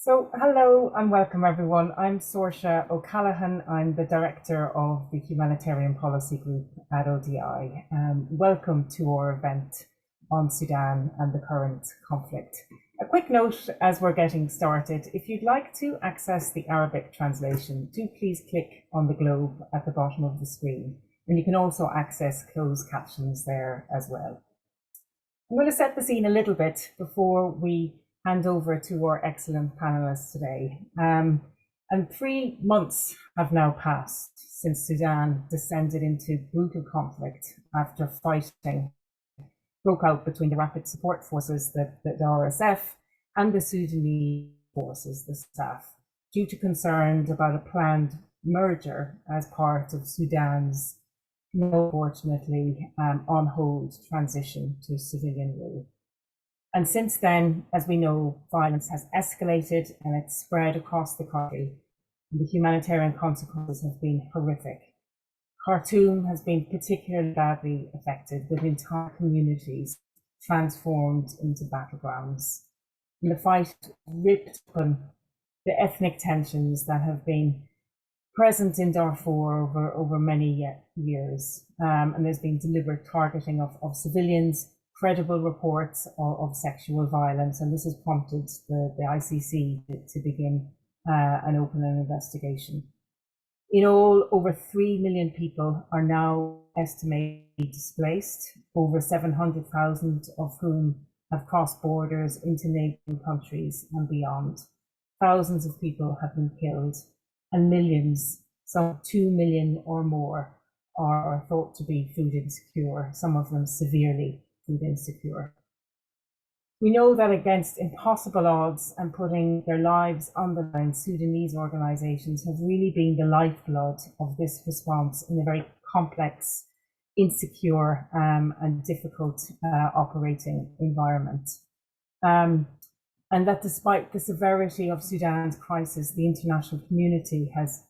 So hello and welcome everyone. I'm Saoirse O'Callaghan. I'm the Director of the Humanitarian Policy Group at ODI. Welcome to our event on Sudan and the current conflict. A quick note as we're getting started, if you'd like to access the Arabic translation, do please click on the globe at the bottom of the screen, and you can also access closed captions there as well. I'm going to set the scene a little bit before we hand over to our excellent panelists today. And 3 months have now passed since Sudan descended into brutal conflict after fighting broke out between the Rapid Support Forces, the RSF, and the Sudanese forces, the SAF, due to concerns about a planned merger as part of Sudan's, unfortunately, on hold transition to civilian rule. And since then, as we know, violence has escalated and it's spread across the country. And the humanitarian consequences have been horrific. Khartoum has been particularly badly affected, with entire communities transformed into battlegrounds. And the fight ripped open the ethnic tensions that have been present in Darfur over many years. And there's been deliberate targeting of civilians, credible reports of sexual violence, and this has prompted the ICC to begin an open investigation. In all, over 3 million people are now estimated displaced, over 700,000 of whom have crossed borders into neighbouring countries and beyond. Thousands of people have been killed, and millions, some 2 million or more, are thought to be food insecure, some of them severely food insecure. We know that against impossible odds and putting their lives on the line, Sudanese organisations have really been the lifeblood of this response in a very complex, insecure and difficult operating environment. And that despite the severity of Sudan's crisis, the international community has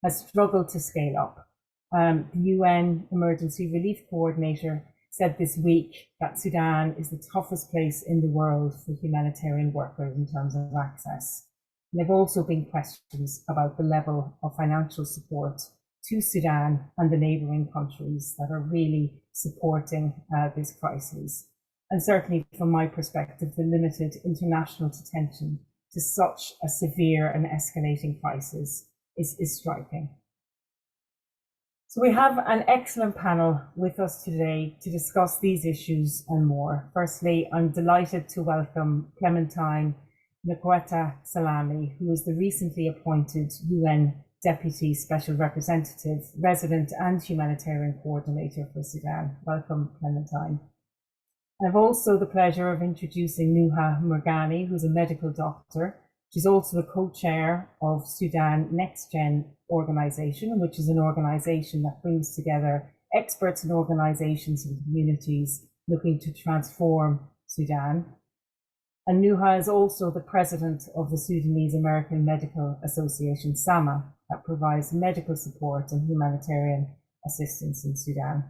struggled to scale up. The UN Emergency Relief Coordinator said this week that Sudan is the toughest place in the world for humanitarian workers in terms of access. And there have also been questions about the level of financial support to Sudan and the neighbouring countries that are really supporting this crisis. And certainly from my perspective, the limited international attention to such a severe and escalating crisis is striking. So we have an excellent panel with us today to discuss these issues and more. Firstly, I'm delighted to welcome Clementine Nkweta Salami, who is the recently appointed UN Deputy Special Representative, Resident and Humanitarian Coordinator for Sudan. Welcome, Clementine. I have also the pleasure of introducing Nuha Murgani, who's a medical doctor. She's also the co-chair of Sudan Next Gen organization, which is an organization that brings together experts and organizations and communities looking to transform Sudan. And Nuha is also the president of the Sudanese American Medical Association, SAMA, that provides medical support and humanitarian assistance in Sudan.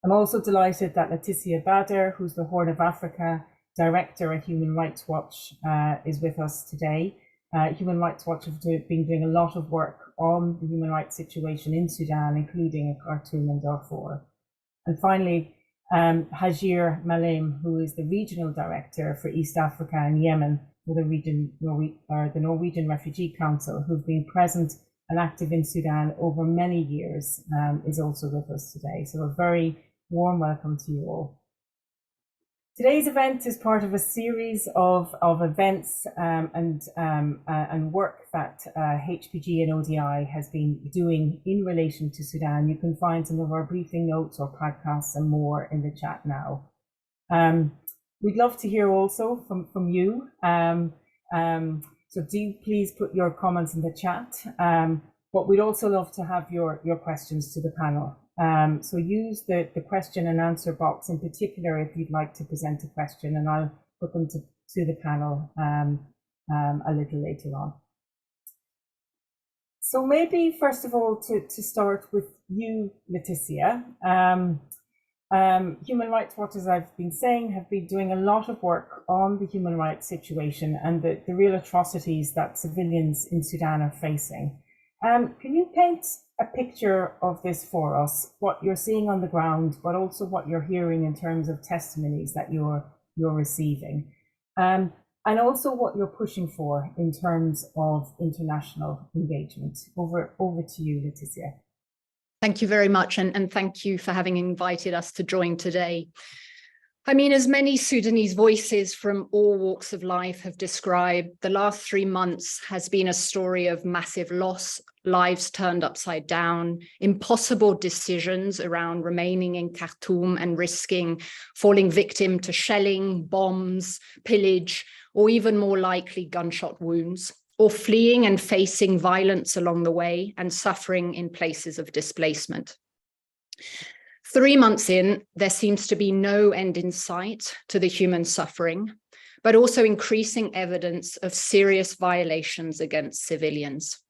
I'm also delighted that Leticia Bader, who's the Horn of Africa Director at Human Rights Watch, is with us today. Human Rights Watch have been doing a lot of work on the human rights situation in Sudan, including in Khartoum and Darfur. And finally, Hajir Malim, who is the Regional Director for East Africa and Yemen for the Norwegian Refugee Council, who've been present and active in Sudan over many years, is also with us today. So a very warm welcome to you all. Today's event is part of a series of events and work that HPG and ODI has been doing in relation to Sudan. You can find some of our briefing notes or podcasts and more in the chat now. We'd love to hear also from you. So do please put your comments in the chat. But we'd also love to have your questions to the panel. So use the question and answer box in particular if you'd like to present a question, and I'll put them to the panel a little later on. So maybe first of all to start with you, Leticia. Human Rights Watch, as I've been saying, have been doing a lot of work on the human rights situation and the real atrocities that civilians in Sudan are facing. Can you paint a picture of this for us, what you're seeing on the ground, but also what you're hearing in terms of testimonies that you're receiving, and also what you're pushing for in terms of international engagement? Over to you, Leticia. Thank you very much, and thank you for having invited us to join today. I mean, as many Sudanese voices from all walks of life have described, the last 3 months has been a story of massive loss, lives turned upside down, impossible decisions around remaining in Khartoum and risking falling victim to shelling, bombs, pillage, or even more likely gunshot wounds, or fleeing and facing violence along the way and suffering in places of displacement. 3 months in, there seems to be no end in sight to the human suffering, but also increasing evidence of serious violations against civilians.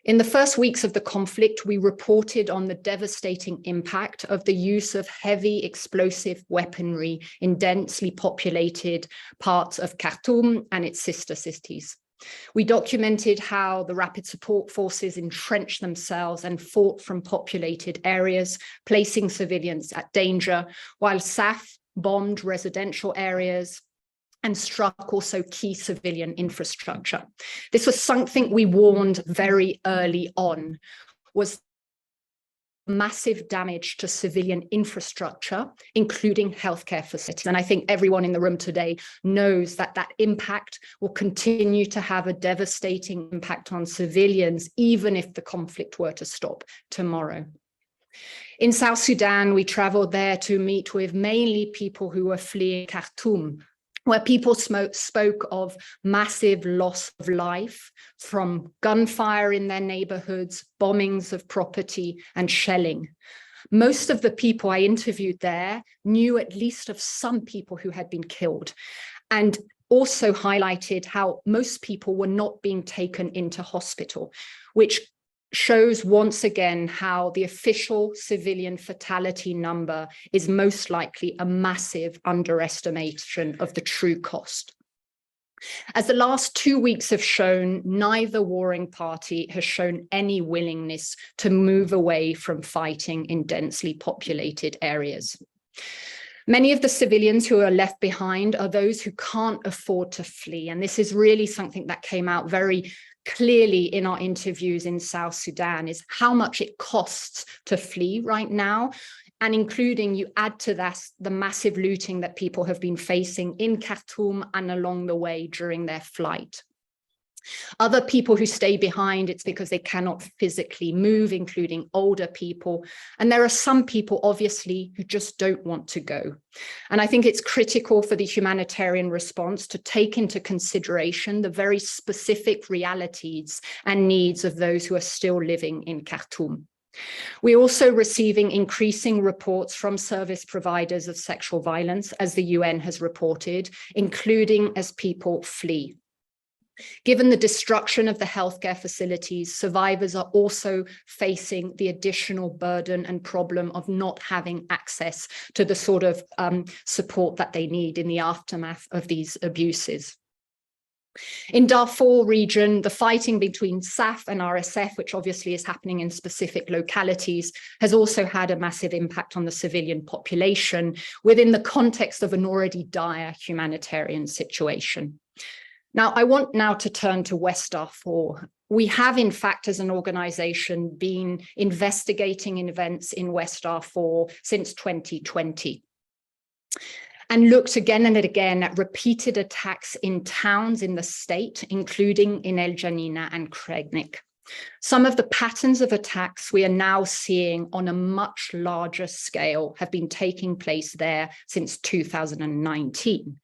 In the first weeks of the conflict, we reported on the devastating impact of the use of heavy explosive weaponry in densely populated parts of Khartoum and its sister cities. We documented how the rapid support forces entrenched themselves and fought from populated areas, placing civilians at danger, while SAF bombed residential areas and struck also key civilian infrastructure. This was something we warned very early on, was massive damage to civilian infrastructure, including healthcare facilities. And I think everyone in the room today knows that that impact will continue to have a devastating impact on civilians, even if the conflict were to stop tomorrow. In South Sudan, we traveled there to meet with mainly people who were fleeing Khartoum, where people spoke of massive loss of life from gunfire in their neighborhoods, bombings of property, and shelling. Most of the people I interviewed there knew at least of some people who had been killed, and also highlighted how most people were not being taken into hospital, which shows once again how the official civilian fatality number is most likely a massive underestimation of the true cost. As the last 2 weeks have shown, neither warring party has shown any willingness to move away from fighting in densely populated areas. Many of the civilians who are left behind are those who can't afford to flee, and this is really something that came out very clearly in our interviews in South Sudan, is how much it costs to flee right now, and including, you add to that the massive looting that people have been facing in Khartoum and along the way during their flight. Other people who stay behind, it's because they cannot physically move, including older people. And there are some people, obviously, who just don't want to go. And I think it's critical for the humanitarian response to take into consideration the very specific realities and needs of those who are still living in Khartoum. We're also receiving increasing reports from service providers of sexual violence, as the UN has reported, including as people flee. Given the destruction of the healthcare facilities, survivors are also facing the additional burden and problem of not having access to the sort of support that they need in the aftermath of these abuses. In Darfur region, the fighting between SAF and RSF, which obviously is happening in specific localities, has also had a massive impact on the civilian population within the context of an already dire humanitarian situation. Now, I want now to turn to West Darfur. We have, in fact, as an organization, been investigating events in West Darfur since 2020 and looked again and again at repeated attacks in towns in the state, including in El Janina and Kregnik. Some of the patterns of attacks we are now seeing on a much larger scale have been taking place there since 2019.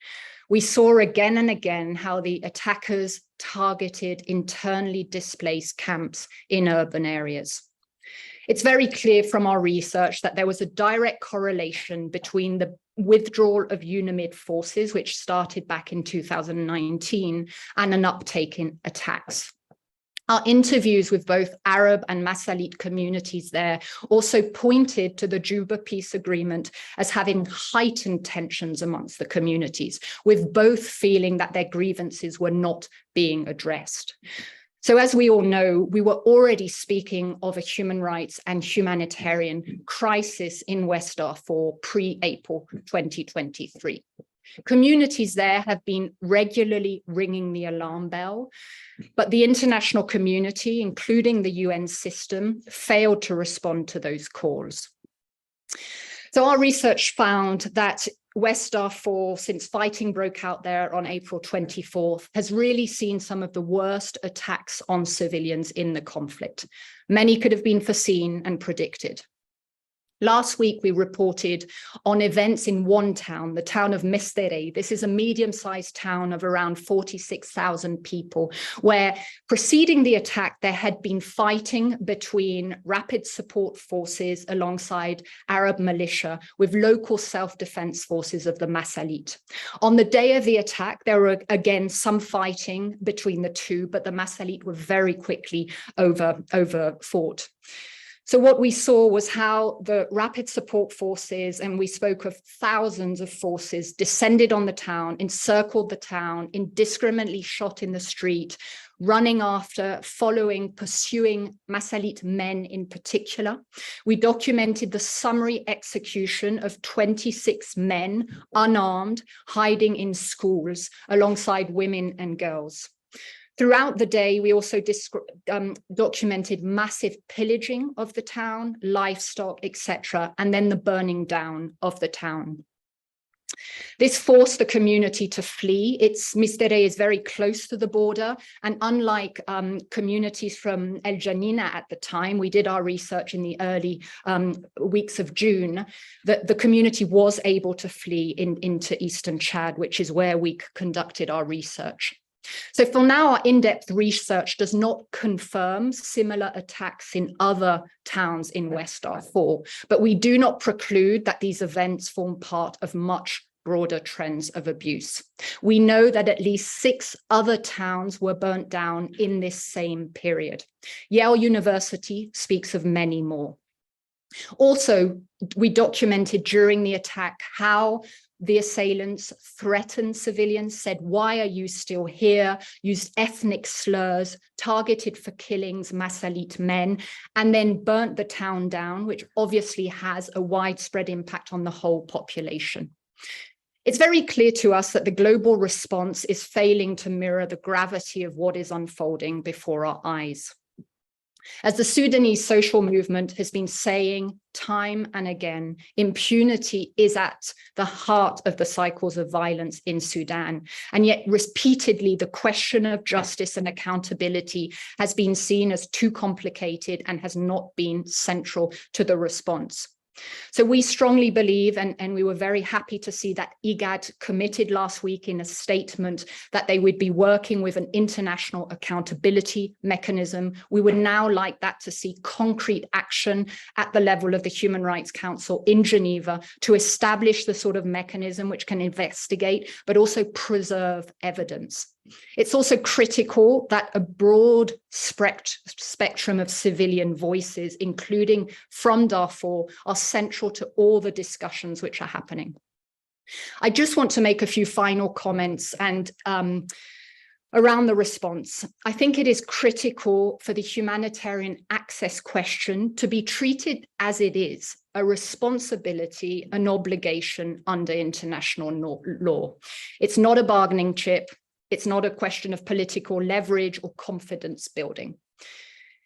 We saw again and again how the attackers targeted internally displaced camps in urban areas. It's very clear from our research that there was a direct correlation between the withdrawal of UNAMID forces, which started back in 2019, and an uptake in attacks. Our interviews with both Arab and Masalit communities there also pointed to the Juba Peace Agreement as having heightened tensions amongst the communities, with both feeling that their grievances were not being addressed. So as we all know, we were already speaking of a human rights and humanitarian crisis in West Darfur pre-April 2023. Communities there have been regularly ringing the alarm bell, but the international community, including the UN system, failed to respond to those calls. So our research found that West Darfur, since fighting broke out there on April 24th, has really seen some of the worst attacks on civilians in the conflict. Many could have been foreseen and predicted. Last week, we reported on events in one town, the town of Mestere. This is a medium-sized town of around 46,000 people, where preceding the attack, there had been fighting between rapid support forces alongside Arab militia with local self-defense forces of the Masalit. On the day of the attack, there were again some fighting between the two, but the Masalit were very quickly overfought. So what we saw was how the rapid support forces, and we spoke of thousands of forces, descended on the town, encircled the town, indiscriminately shot in the street, running after, following, pursuing Masalit men in particular. We documented the summary execution of 26 men, unarmed, hiding in schools alongside women and girls. Throughout the day, we also documented massive pillaging of the town, livestock, etc., and then the burning down of the town. This forced the community to flee. Mestere is very close to the border, and unlike communities from El Janina at the time, we did our research in the early weeks of June, that the community was able to flee into eastern Chad, which is where we conducted our research. So for now, our in-depth research does not confirm similar attacks in other towns in West Darfur, but we do not preclude that these events form part of much broader trends of abuse. We know that at least 6 other towns were burnt down in this same period. Yale University speaks of many more. Also, we documented during the attack how the assailants threatened civilians, said, "Why are you still here?" used ethnic slurs, targeted for killings Masalit men, and then burnt the town down, which obviously has a widespread impact on the whole population. It's very clear to us that the global response is failing to mirror the gravity of what is unfolding before our eyes. As the Sudanese social movement has been saying time and again, impunity is at the heart of the cycles of violence in Sudan. And yet repeatedly, the question of justice and accountability has been seen as too complicated and has not been central to the response. So we strongly believe, and we were very happy to see that IGAD committed last week in a statement that they would be working with an international accountability mechanism. We would now like that to see concrete action at the level of the Human Rights Council in Geneva to establish the sort of mechanism which can investigate, but also preserve evidence. It's also critical that a broad spectrum of civilian voices, including from Darfur, are central to all the discussions which are happening. I just want to make a few final comments and around the response. I think it is critical for the humanitarian access question to be treated as it is, a responsibility, an obligation under international law. It's not a bargaining chip. It's not a question of political leverage or confidence building.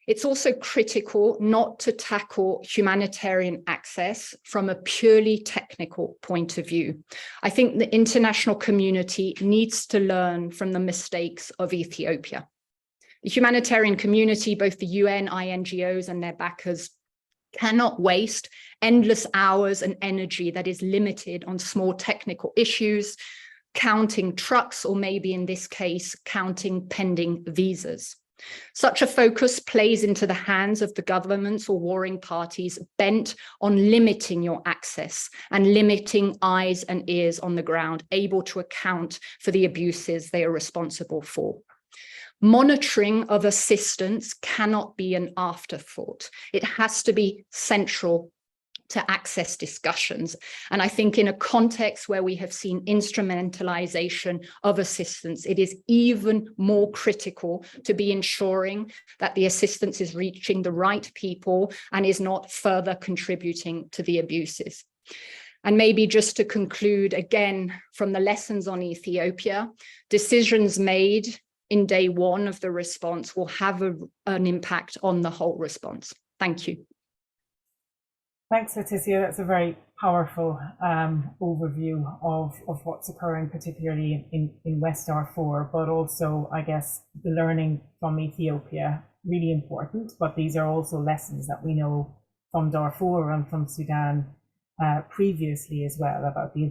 It's also critical not to tackle humanitarian access from a purely technical point of view. I think the international community needs to learn from the mistakes of Ethiopia. The humanitarian community, both the UN, INGOs and their backers, cannot waste endless hours and energy that is limited on small technical issues, counting trucks, or maybe in this case, counting pending visas. Such a focus plays into the hands of the governments or warring parties bent on limiting your access and limiting eyes and ears on the ground, able to account for the abuses they are responsible for. Monitoring of assistance cannot be an afterthought. It has to be central to access discussions. And I think in a context where we have seen instrumentalization of assistance, it is even more critical to be ensuring that the assistance is reaching the right people and is not further contributing to the abuses. And maybe just to conclude again from the lessons on Ethiopia, decisions made in day one of the response will have an impact on the whole response. Thank you. Thanks, Leticia. That's a very powerful overview of what's occurring, particularly in West Darfur, but also, I guess, the learning from Ethiopia, really important. But these are also lessons that we know from Darfur and from Sudan previously as well, about the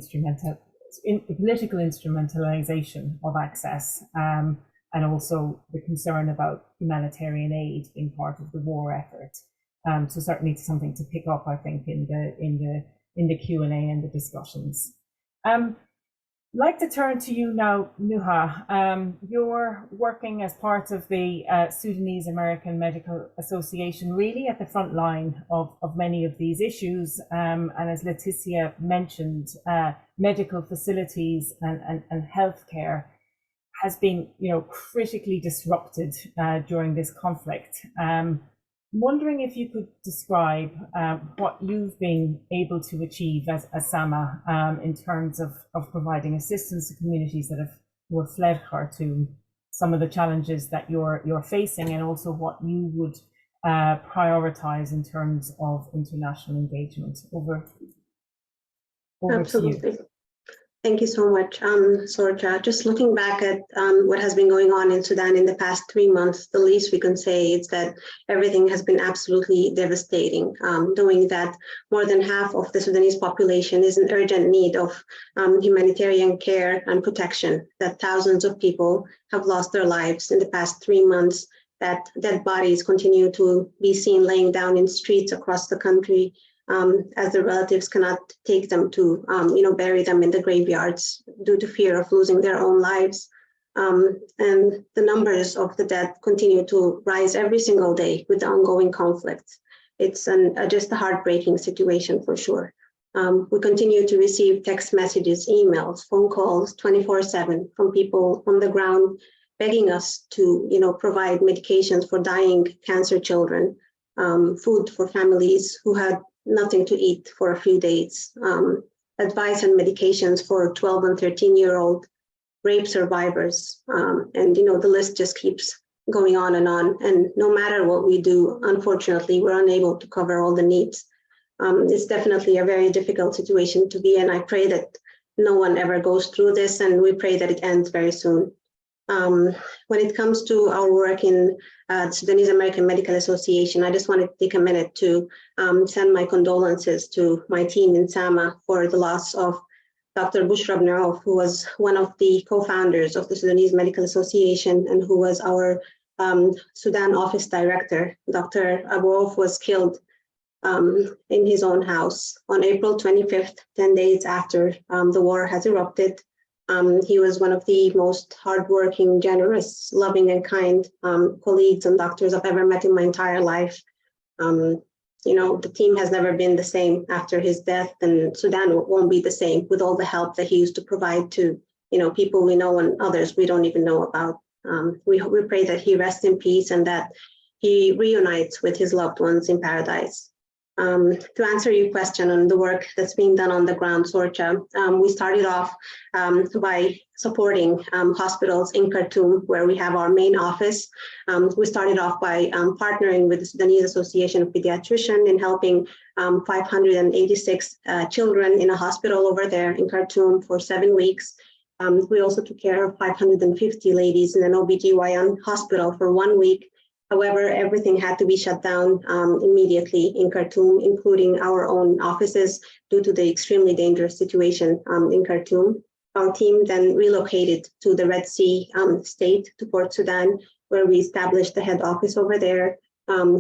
political instrumentalization of access, and also the concern about humanitarian aid being part of the war effort. So certainly something to pick up, I think, in the Q&A and the discussions. I'd like to turn to you now, Nuha. You're working as part of the Sudanese American Medical Association, really at the front line of many of these issues. And as Leticia mentioned, medical facilities and healthcare has been, critically disrupted during this conflict. Wondering if you could describe what you've been able to achieve as SAMA in terms of providing assistance to communities who have fled Khartoum, some of the challenges that you're facing, and also what you would prioritize in terms of international engagement. Over Absolutely. to you. Thank you so much, Sorcha. Just looking back at what has been going on in Sudan in the past 3 months, the least we can say is that everything has been absolutely devastating, knowing that more than half of the Sudanese population is in urgent need of humanitarian care and protection, that thousands of people have lost their lives in the past 3 months, that dead bodies continue to be seen laying down in streets across the country, as the relatives cannot take them to, bury them in the graveyards due to fear of losing their own lives. And the numbers of the dead continue to rise every single day with the ongoing conflict. It's just a heartbreaking situation for sure. We continue to receive text messages, emails, phone calls 24/7 from people on the ground begging us to, provide medications for dying cancer children, food for families who had nothing to eat for a few days, advice and medications for 12 and 13-year-old rape survivors. And, the list just keeps going on. And no matter what we do, unfortunately, we're unable to cover all the needs. It's definitely a very difficult situation to be in. I pray that no one ever goes through this, and we pray that it ends very soon. When it comes to our work in the Sudanese American Medical Association, I just wanted to take a minute to send my condolences to my team in SAMA for the loss of Dr. Bushra Ibn Auf, who was one of the co-founders of the Sudanese Medical Association and who was our Sudan office director. Dr. Abu Auf was killed in his own house on April 25th, 10 days after the war has erupted. He was one of the most hardworking, generous, loving, and kind colleagues and doctors I've ever met in my entire life. The team has never been the same after his death, and Sudan won't be the same with all the help that he used to provide to, people we know and others we don't even know about. We pray that he rests in peace and that he reunites with his loved ones in paradise. To answer your question on the work that's being done on the ground, Sorcha, we started off by supporting hospitals in Khartoum, where we have our main office. We started off by partnering with the Sudanese Association of Pediatricians in helping 586 children in a hospital over there in Khartoum for 7 weeks. We also took care of 550 ladies in an OBGYN hospital for 1 week. However, everything had to be shut down immediately in Khartoum, including our own offices, due to the extremely dangerous situation in Khartoum. Our team then relocated to the Red Sea state, to Port Sudan, where we established the head office over there.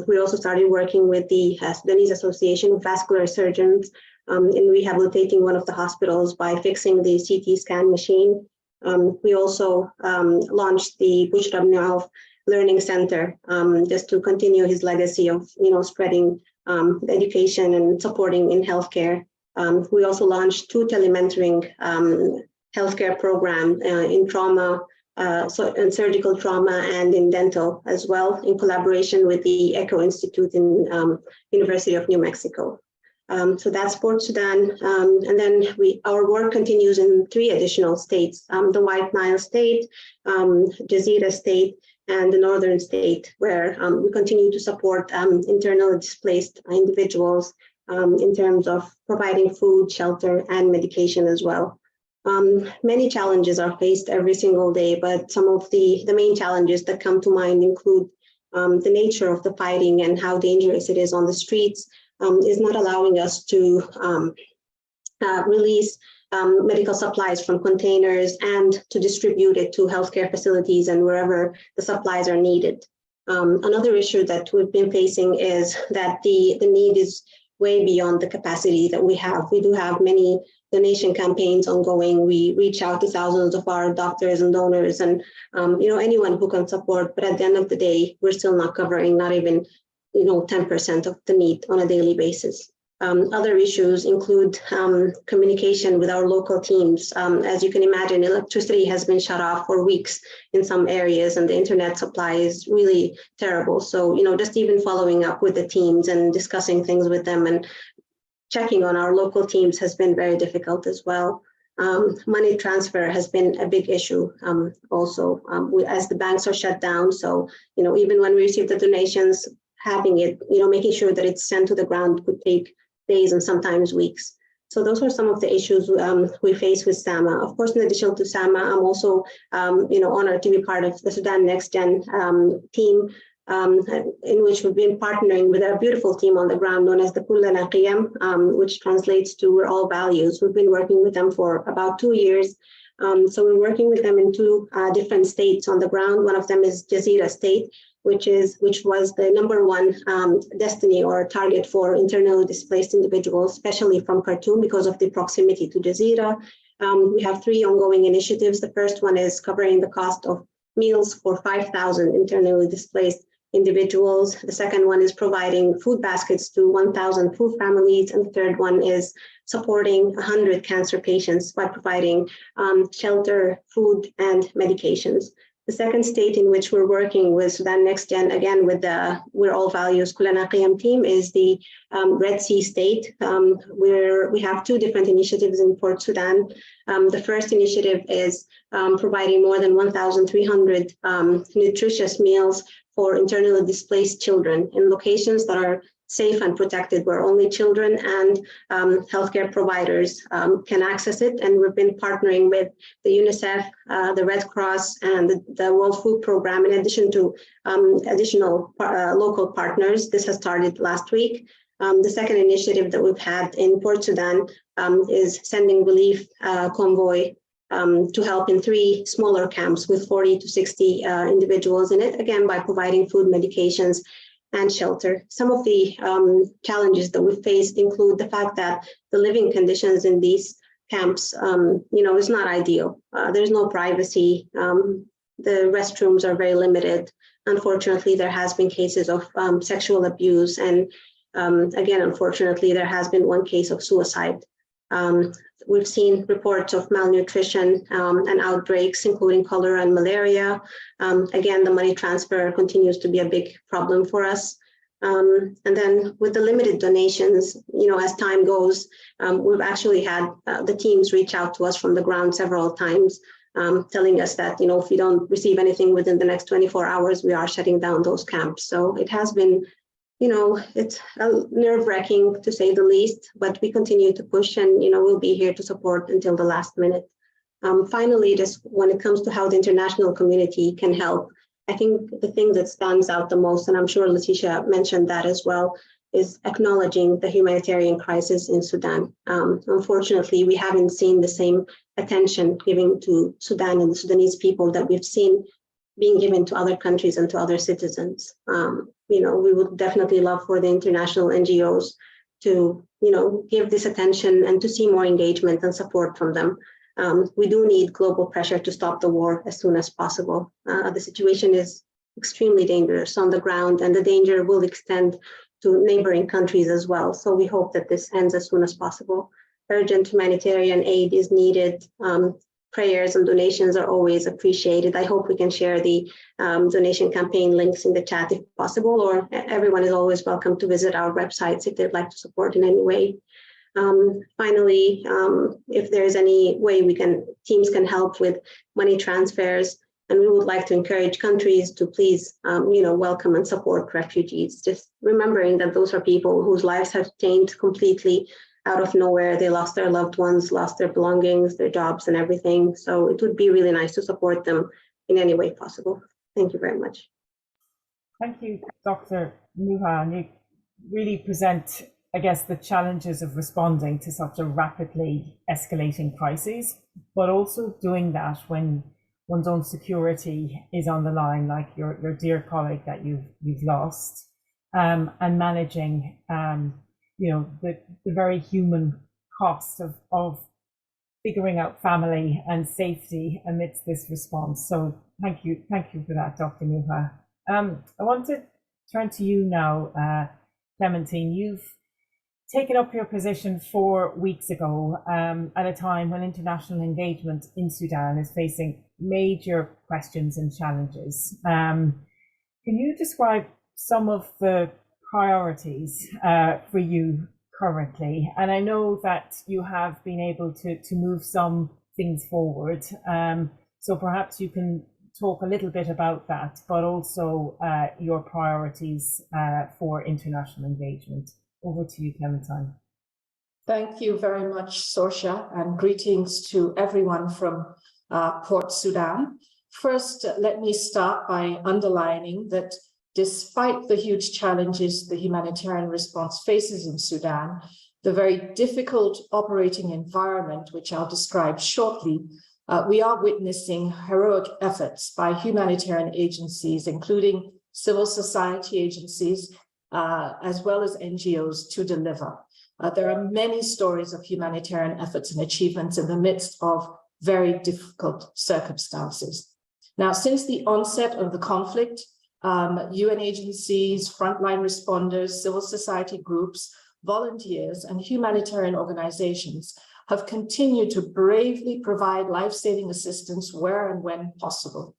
We also started working with the Sudanese Association of Vascular Surgeons in rehabilitating one of the hospitals by fixing the CT scan machine. We also launched the Bushra Ibn Auf Learning Center, just to continue his legacy of spreading education and supporting in healthcare. We also launched 2 telementoring healthcare programs in trauma, in surgical trauma and in dental as well, in collaboration with the ECHO Institute in University of New Mexico. So that's Port Sudan. And then our work continues in 3 additional states, the White Nile State, Jazeera State, and the Northern State, where we continue to support internally displaced individuals in terms of providing food, shelter, and medication as well. Many challenges are faced every single day, but some of the main challenges that come to mind include the nature of the fighting and how dangerous it is on the streets, is not allowing us to release medical supplies from containers and to distribute it to healthcare facilities and wherever the supplies are needed. Another issue that we've been facing is that the need is way beyond the capacity that we have. We do have many donation campaigns ongoing. We reach out to thousands of our doctors and donors and anyone who can support, but at the end of the day, we're still not covering not even 10% of the need on a daily basis. Other issues include communication with our local teams. As you can imagine, electricity has been shut off for weeks in some areas, and the internet supply is really terrible. So, just even following up with the teams and discussing things with them and checking on our local teams has been very difficult as well. Money transfer has been a big issue also, as the banks are shut down. So, even when we receive the donations, having it, making sure that it's sent to the ground could take days and sometimes weeks. So those are some of the issues we face with SAMA. Of course, in addition to SAMA, I'm also, honored to be part of the Sudan Next Gen team, in which we've been partnering with a beautiful team on the ground known as the Kullana Qiyam, which translates to We're All Values. We've been working with them for about 2 years. So we're working with them in 2 different states on the ground. One of them is Jazeera State, which was the #1 destiny or target for internally displaced individuals, especially from Khartoum because of the proximity to Jazeera. We have 3 ongoing initiatives. The first one is covering the cost of meals for 5,000 internally displaced individuals. The second one is providing food baskets to 1,000 food families. And the third one is supporting 100 cancer patients by providing shelter, food, and medications. The second state in which we're working with Sudan Next Gen, again with the We're All Values Kullana Qiyam team, is the Red Sea state, where we have 2 different initiatives in Port Sudan. The first initiative is providing more than 1,300 nutritious meals for internally displaced children in locations that are safe and protected, where only children and healthcare providers can access it. And we've been partnering with the UNICEF, the Red Cross, and the World Food Program, in addition to additional local partners. This has started last week. The second initiative that we've had in Port Sudan is sending relief convoy to help in 3 smaller camps with 40 to 60 individuals in it, again, by providing food, medications, and shelter. Some of the challenges that we faced include the fact that the living conditions in these camps, is not ideal. There's no privacy. The restrooms are very limited. Unfortunately, there has been cases of sexual abuse. And again, unfortunately, there has been 1 case of suicide. We've seen reports of malnutrition and outbreaks, including cholera and malaria. Again, the money transfer continues to be a big problem for us. And then with the limited donations, as time goes, we've actually had the teams reach out to us from the ground several times, telling us that, if we don't receive anything within the next 24 hours, we are shutting down those camps. So it has been, it's nerve-wracking to say the least, but we continue to push and, we'll be here to support until the last minute. Finally, just when it comes to how the international community can help, I think the thing that stands out the most, and I'm sure Letitia mentioned that as well, is acknowledging the humanitarian crisis in Sudan. Unfortunately, we haven't seen the same attention given to Sudan and the Sudanese people that we've seen being given to other countries and to other citizens. We would definitely love for the international NGOs to, give this attention and to see more engagement and support from them. we do need global pressure to stop the war as soon as possible. The situation is extremely dangerous on the ground, and the danger will extend to neighboring countries as well. So we hope that this ends as soon as possible. Urgent humanitarian aid is needed. Prayers and donations are always appreciated. I hope we can share the donation campaign links in the chat if possible, or everyone is always welcome to visit our websites if they'd like to support in any way. Finally, if there's any way teams can help with money transfers, and we would like to encourage countries to please, welcome and support refugees. Just remembering that those are people whose lives have changed completely out of nowhere. They lost their loved ones, lost their belongings, their jobs and everything. So it would be really nice to support them in any way possible. Thank you very much. Thank you, Dr. Nuha. And you really present, I guess, the challenges of responding to such a rapidly escalating crisis, but also doing that when one's own security is on the line, like your dear colleague that you've lost, and managing the very human cost of figuring out family and safety amidst this response. So thank you for that, Dr. Nuha. I want to turn to you now, Clementine. You've taken up your position 4 weeks ago at a time when international engagement in Sudan is facing major questions and challenges. Can you describe some of the priorities for you currently? And I know that you have been able to move some things forward. So perhaps you can talk a little bit about that, but also your priorities for international engagement. Over to you, Clementine. Thank you very much, Sorsha, and greetings to everyone from Port Sudan. First, let me start by underlining that despite the huge challenges the humanitarian response faces in Sudan, the very difficult operating environment, which I'll describe shortly, we are witnessing heroic efforts by humanitarian agencies, including civil society agencies, as well as NGOs, to deliver. There are many stories of humanitarian efforts and achievements in the midst of very difficult circumstances. Now, since the onset of the conflict, UN agencies, frontline responders, civil society groups, volunteers, and humanitarian organizations have continued to bravely provide life-saving assistance where and when possible.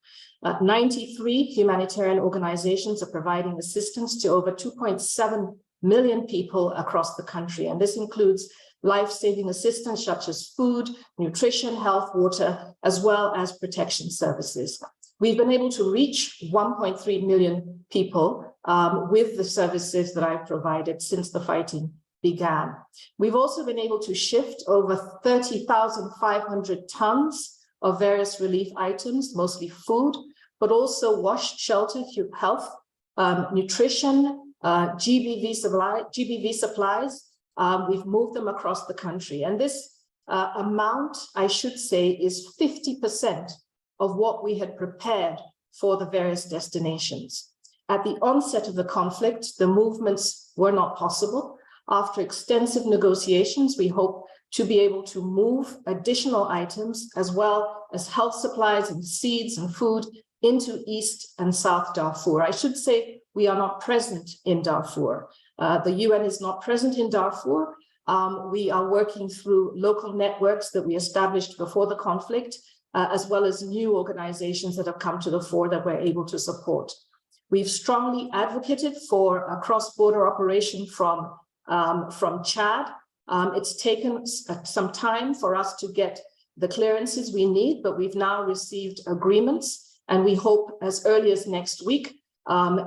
93 humanitarian organizations are providing assistance to over 2.7 million people across the country, and this includes life-saving assistance such as food, nutrition, health, water, as well as protection services. We've been able to reach 1.3 million people with the services that I've provided since the fighting began. We've also been able to shift over 30,500 tons of various relief items, mostly food, but also wash, shelter, health, nutrition, GBV supplies. We've moved them across the country. And this amount, I should say, is 50% of what we had prepared for the various destinations. At the onset of the conflict, the movements were not possible. After extensive negotiations, we hope to be able to move additional items as well as health supplies and seeds and food into East and South Darfur. I should say we are not present in Darfur. The UN is not present in Darfur. We are working through local networks that we established before the conflict, as well as new organizations that have come to the fore that we're able to support. We've strongly advocated for a cross-border operation from Chad. It's taken some time for us to get the clearances we need, but we've now received agreements, and we hope as early as next week,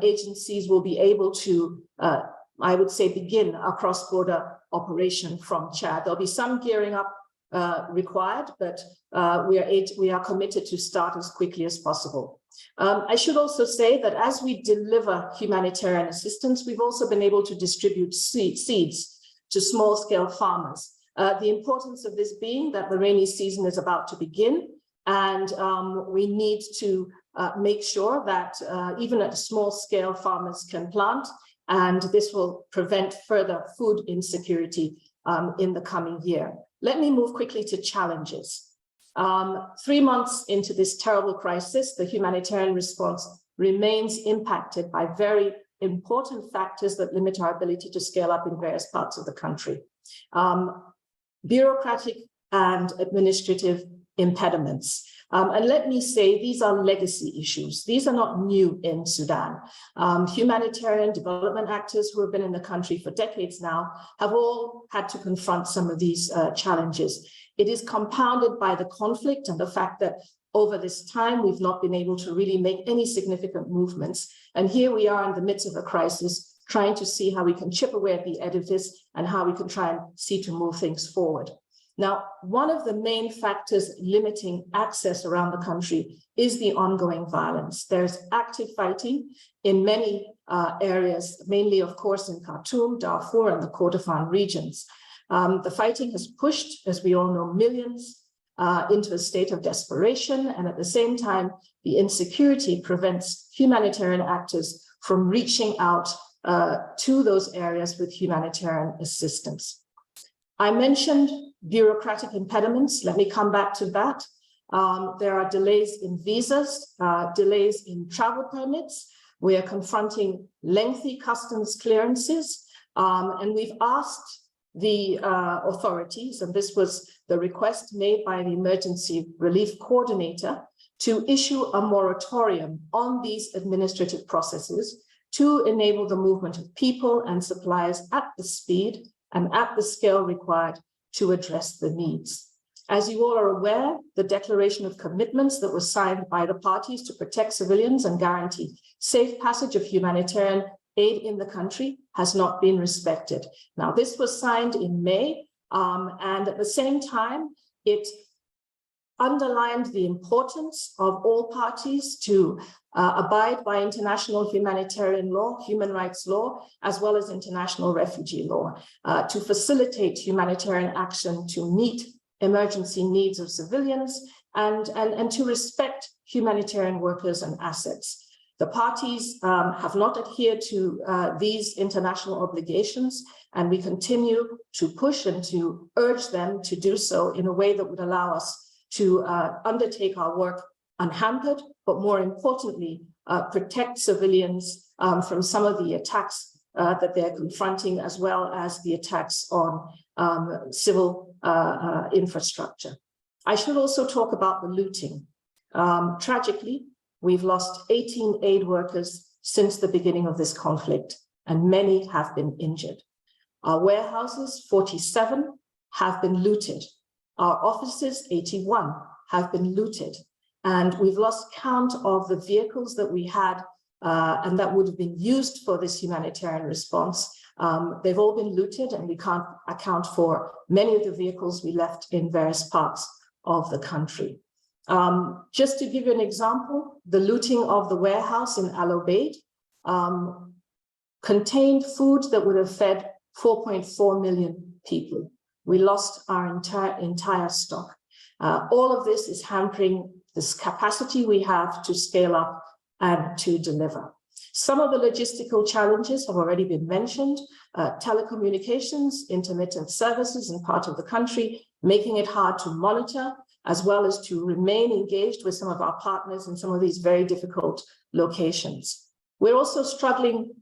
agencies will be able to, I would say, begin a cross-border operation from Chad. There'll be some gearing up required, but we are committed to start as quickly as possible. I should also say that as we deliver humanitarian assistance, we've also been able to distribute seeds to small-scale farmers. The importance of this being that the rainy season is about to begin, and we need to make sure that even at a small scale, farmers can plant, and this will prevent further food insecurity in the coming year. Let me move quickly to challenges. 3 months into this terrible crisis, the humanitarian response remains impacted by very important factors that limit our ability to scale up in various parts of the country. Bureaucratic and administrative impediments. And let me say, these are legacy issues. These are not new in Sudan. Humanitarian development actors who have been in the country for decades now have all had to confront some of these challenges. It is compounded by the conflict and the fact that over this time, we've not been able to really make any significant movements. And here we are in the midst of a crisis, trying to see how we can chip away at the edifice and how we can try and see to move things forward. Now, one of the main factors limiting access around the country is the ongoing violence. There's active fighting in many areas, mainly, of course, in Khartoum, Darfur, and the Kordofan regions. The fighting has pushed, as we all know, millions into a state of desperation, and at the same time, the insecurity prevents humanitarian actors from reaching out to those areas with humanitarian assistance. I mentioned bureaucratic impediments. Let me come back to that. There are delays in visas, delays in travel permits. We are confronting lengthy customs clearances, and we've asked the authorities, and this was the request made by the Emergency Relief Coordinator, to issue a moratorium on these administrative processes to enable the movement of people and supplies at the speed and at the scale required to address the needs. As you all are aware, the declaration of commitments that was signed by the parties to protect civilians and guarantee safe passage of humanitarian aid in the country has not been respected. Now, this was signed in May, and at the same time, it underlined the importance of all parties to abide by international humanitarian law, human rights law, as well as international refugee law, to facilitate humanitarian action to meet emergency needs of civilians and to respect humanitarian workers and assets. The parties have not adhered to these international obligations, and we continue to push and to urge them to do so in a way that would allow us to undertake our work unhampered, but more importantly, protect civilians from some of the attacks that they're confronting, as well as the attacks on civil infrastructure. I should also talk about the looting. Tragically, we've lost 18 aid workers since the beginning of this conflict, and many have been injured. Our warehouses, 47, have been looted. Our offices, 81, have been looted. And we've lost count of the vehicles that we had and that would have been used for this humanitarian response. They've all been looted, and we can't account for many of the vehicles we left in various parts of the country. Just to give you an example, the looting of the warehouse in Al Obeid contained food that would have fed 4.4 million people. We lost our entire stock. All of this is hampering this capacity we have to scale up and to deliver. Some of the logistical challenges have already been mentioned. Telecommunications, intermittent services in part of the country, making it hard to monitor, as well as to remain engaged with some of our partners in some of these very difficult locations. We're also struggling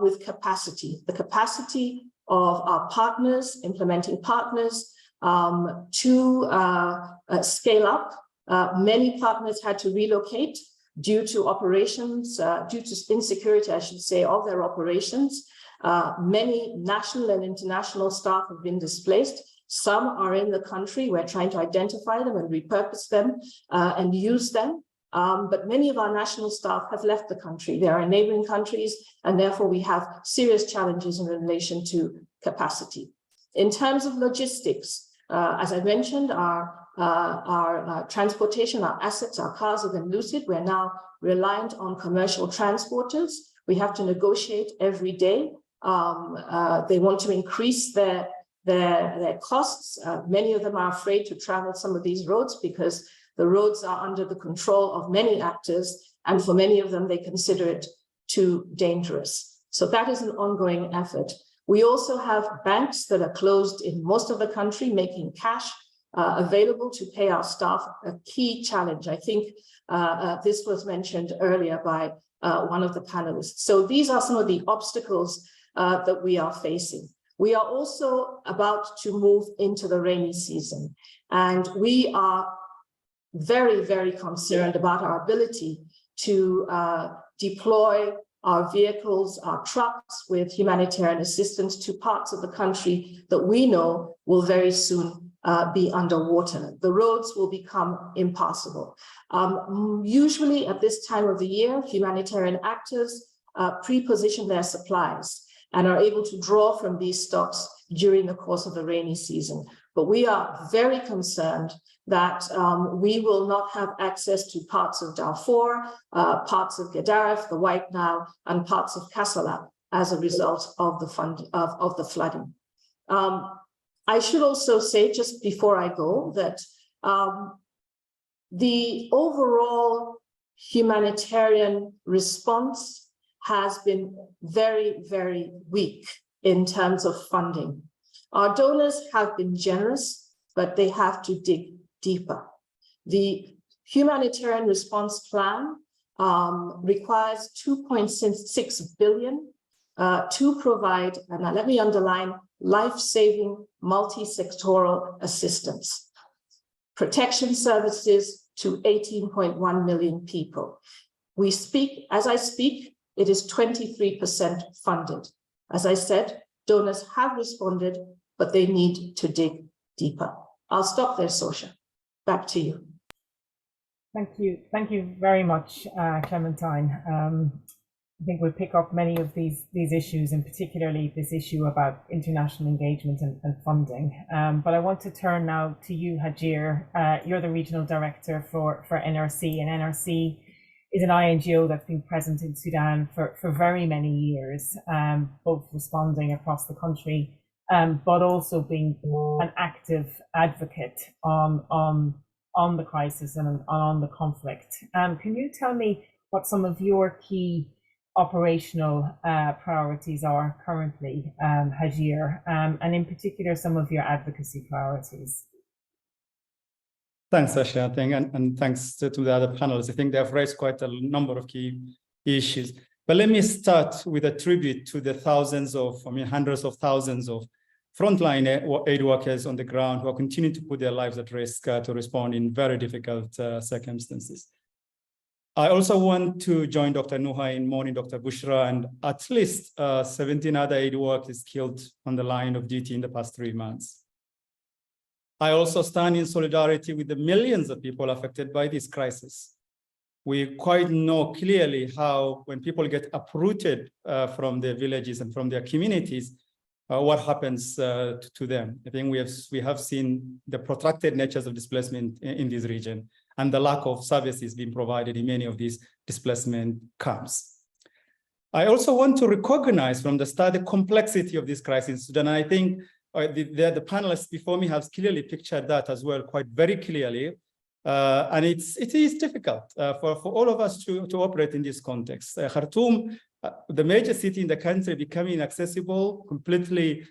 with capacity, the capacity of our partners, implementing partners, to scale up. Many partners had to relocate due to operations, due to insecurity, I should say, of their operations. Many national and international staff have been displaced. Some are in the country. We're trying to identify them and repurpose them and use them. But many of our national staff have left the country. They are in neighboring countries, and therefore we have serious challenges in relation to capacity. In terms of logistics, as I mentioned, our transportation, our assets, our cars have been looted. We're now reliant on commercial transporters. We have to negotiate every day. They want to increase their costs. Many of them are afraid to travel some of these roads because the roads are under the control of many actors, and for many of them, they consider it too dangerous. So that is an ongoing effort. We also have banks that are closed in most of the country, making cash available to pay our staff, a key challenge. I think this was mentioned earlier by one of the panelists. So these are some of the obstacles that we are facing. We are also about to move into the rainy season, and we are very, very concerned about our ability to deploy our vehicles, our trucks with humanitarian assistance to parts of the country that we know will very soon be underwater. The roads will become impassable. Usually at this time of the year, humanitarian actors pre-position their supplies and are able to draw from these stocks during the course of the rainy season. But we are very concerned that we will not have access to parts of Darfur, parts of Gadaref, the White Nile, and parts of Kassala as a result of the flooding. I should also say, just before I go, that the overall humanitarian response has been very, very weak in terms of funding. Our donors have been generous, but they have to dig deeper. The humanitarian response plan requires 2.6 billion to provide, and let me underline, life-saving multi-sectoral assistance, protection services to 18.1 million people. We speak, as I speak, it is 23% funded. As I said, donors have responded, but they need to dig deeper. I'll stop there, Sorsha. Back to you. Thank you. Thank you very much, Clementine. I think we'll pick up many of these issues, and particularly this issue about international engagement and funding. But I want to turn now to you, Hajir. You're the regional director for NRC, and NRC is an INGO that's been present in Sudan for very many years, both responding across the country, but also being an active advocate on the crisis and on the conflict. Can you tell me what some of your key operational priorities are currently, Hajir, and in particular some of your advocacy priorities? Thanks, Sasha, and thanks to the other panelists. I think they have raised quite a number of key issues. But let me start with a tribute to the hundreds of thousands of frontline aid workers on the ground who are continuing to put their lives at risk to respond in very difficult circumstances. I also want to join Dr. Nuha in mourning Dr. Bushra and at least 17 other aid workers killed on the line of duty in the past 3 months. I also stand in solidarity with the millions of people affected by this crisis. We quite know clearly how when people get uprooted from their villages and from their communities, what happens to them. I think we have seen the protracted natures of displacement in this region and the lack of services being provided in many of these displacement camps. I also want to recognize from the start the complexity of this crisis in Sudan. And I think the panelists before me have clearly pictured that as well, quite very clearly. And it is difficult for all of us to operate in this context. Khartoum, the major city in the country, becoming inaccessible, completely